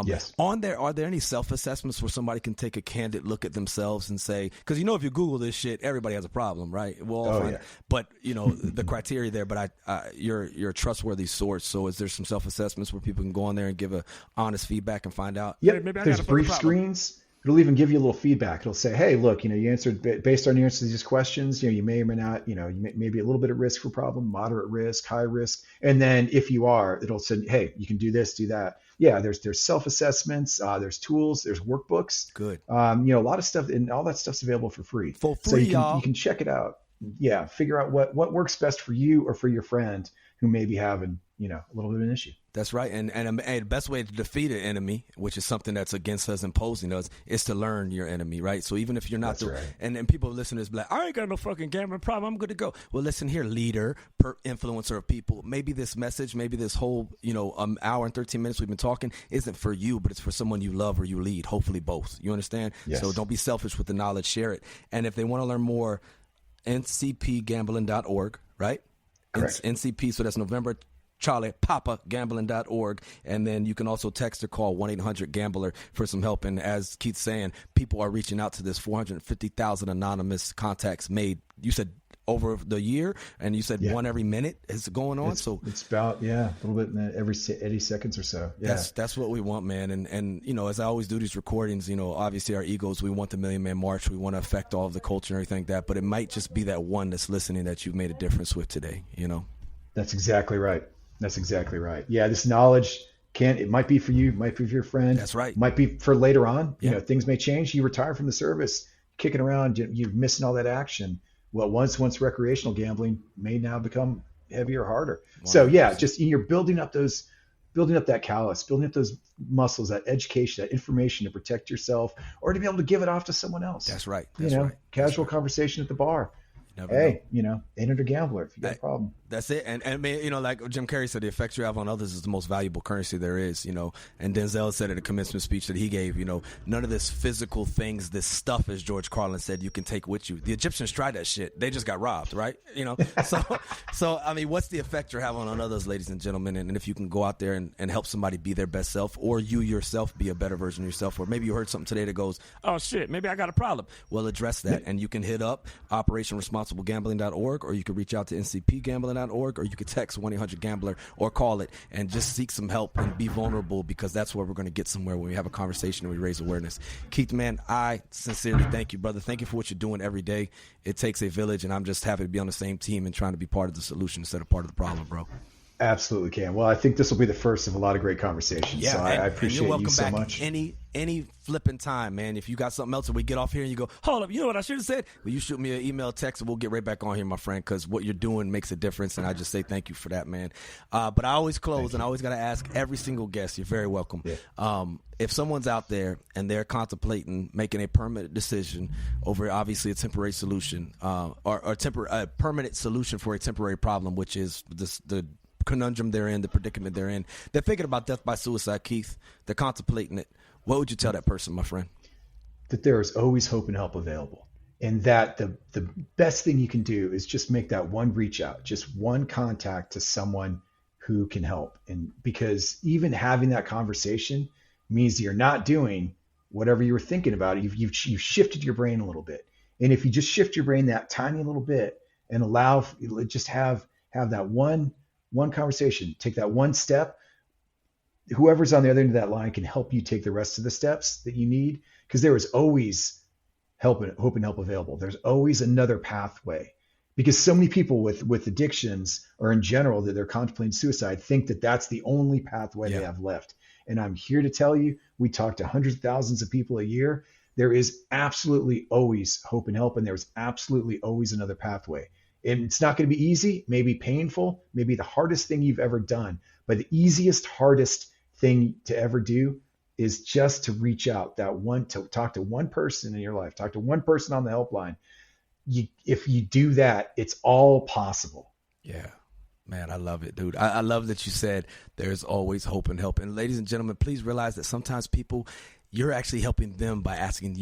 Yes. On there, are there any self-assessments where somebody can take a candid look at themselves and say, because if you Google this shit, everybody has a problem, right? We'll all find it. But the criteria there. But you're a trustworthy source. So is there some self-assessments where people can go on there and give a honest feedback and find out? Yeah, there's brief screens. It'll even give you a little feedback. It'll say, hey, look, you answered based on your answers to these questions. You may or may not. You may be a little bit at risk for problem, moderate risk, high risk. And then if you are, it'll say, hey, you can do this, do that. Yeah, there's self-assessments, there's tools, there's workbooks. Good. A lot of stuff, and all that stuff's available for free. For free, so y'all. You can check it out. Yeah, figure out what works best for you or for your friend who may be having, a little bit of an issue. That's right. And the best way to defeat an enemy, which is something that's against us, imposing us, is to learn your enemy, right? So even if you're not and people listen to this, be like, I ain't got no fucking gambling problem, I'm good to go. Well, listen here, leader, influencer of people, maybe this message, maybe this whole, hour and 13 minutes we've been talking isn't for you, but it's for someone you love or you lead, hopefully both. You understand? Yes. So don't be selfish with the knowledge, share it. And if they want to learn more, ncpgambling.org, right? Correct. NCP, so that's November Charlie Papa Gambling.org. And then you can also text or call 1-800-GAMBLER for some help. And as Keith's saying, people are reaching out to this 450,000 anonymous contacts made. You said over the year, and you said Yeah. one every minute is going on. It's about, a little bit every 80 seconds or so. Yeah. That's what we want, man. And as I always do these recordings, obviously our egos, we want the Million Man March, we want to affect all of the culture and everything like that, but it might just be that one that's listening that you've made a difference with today. That's exactly right. Yeah, this knowledge it might be for you, might be for your friend. That's right. Might be for later on. Yeah. Things may change. You retire from the service, kicking around, you're missing all that action. Well, once recreational gambling may now become heavier or harder. 100%. So yeah, just you're building up that callous, building up those muscles, that education, that information to protect yourself or to be able to give it off to someone else. That's right. Casual conversation at the bar. Hey, ain't it a gambler if you got a problem? That's it. And I mean, like Jim Carrey said, the effect you have on others is the most valuable currency there is, And Denzel said at a commencement speech that he gave, none of this physical things, this stuff, as George Carlin said, you can take with you. The Egyptians tried that shit. They just got robbed, right? So I mean, what's the effect you're having on others, ladies and gentlemen? And if you can go out there and help somebody be their best self, or you yourself be a better version of yourself, or maybe you heard something today that goes, oh shit, maybe I got a problem. Well, address that. And you can hit up OperationResponsibleGambling.org, or you can reach out to NCPGambling.org, or you can text 1-800-GAMBLER or call it and just seek some help and be vulnerable, because that's where we're going to get somewhere when we have a conversation and we raise awareness. Keith, man, I sincerely thank you, brother. Thank you for what you're doing every day. It takes a village, and I'm just happy to be on the same team and trying to be part of the solution instead of part of the problem, bro. Absolutely, Cam. Well, I think this will be the first of a lot of great conversations. Yeah, so I appreciate you're welcome you so back much. Any flipping time, man. If you got something else and we get off here and you go, hold up, you know what I should have said? Well, you shoot me an email, text, and we'll get right back on here, my friend, because what you're doing makes a difference, and I just say thank you for that, man. But I always close, and I always got to ask every single guest, you're very welcome. Yeah. If someone's out there and they're contemplating making a permanent decision over obviously a temporary solution, or a permanent solution for a temporary problem, which is the conundrum they're in, the predicament they're in. They're thinking about death by suicide, Keith. They're contemplating it. What would you tell that person, my friend? That there is always hope and help available. And that the best thing you can do is just make that one reach out, just one contact to someone who can help. And because even having that conversation means you're not doing whatever you were thinking about. You've shifted your brain a little bit. And if you just shift your brain that tiny little bit and just have that one conversation, take that one step, whoever's on the other end of that line can help you take the rest of the steps that you need, because there is always hope and help available. There's always another pathway, because so many people with addictions, or in general that they're contemplating suicide, think that that's the only pathway they have left. And I'm here to tell you, we talk to hundreds of thousands of people a year. There is absolutely always hope and help, and there's absolutely always another pathway. And it's not going to be easy, maybe painful, maybe the hardest thing you've ever done. But the easiest, hardest thing to ever do is just to reach out, to talk to one person in your life, talk to one person on the helpline. If you do that, it's all possible. Yeah. Man, I love it, dude. I love that you said there's always hope and help. And ladies and gentlemen, please realize that sometimes people, you're actually helping them by asking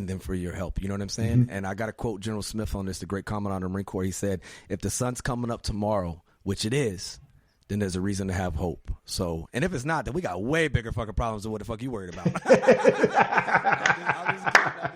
them for your help. You know what I'm saying? Mm-hmm. And I got to quote General Smith on this, the great commandant of the Marine Corps. He said, if the sun's coming up tomorrow, which it is, then there's a reason to have hope. So, and if it's not, then we got way bigger fucking problems than what the fuck you worried about. I'm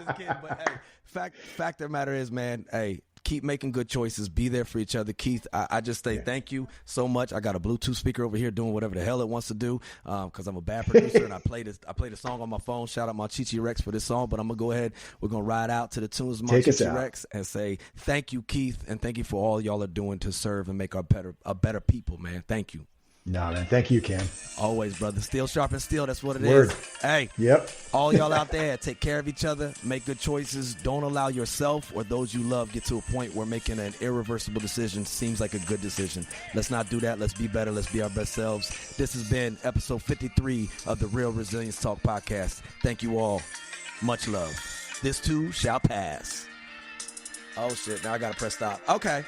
just kidding. But hey, fact of the matter is, man, hey, keep making good choices. Be there for each other. Keith, I just say thank you so much. I got a Bluetooth speaker over here doing whatever the hell it wants to do, because I'm a bad producer, and I played a song on my phone. Shout out my Chichi Rex for this song, but I'm going to go ahead. We're going to ride out to the tunes of my Chichi Rex and say thank you, Keith, and thank you for all y'all are doing to serve and make a better people, man. Thank you. No, man. Thank you, Cam. Always, brother. Steel sharpens steel. That's what it Word. is. Hey. Yep. All y'all out there, take care of each other. Make good choices. Don't allow yourself or those you love get to a point where making an irreversible decision seems like a good decision. Let's not do that. Let's be better. Let's be our best selves. This has been episode 53 of the Real Resilience Talk podcast. Thank you all. Much love. This too shall pass. Oh, shit. Now I got to press stop. Okay.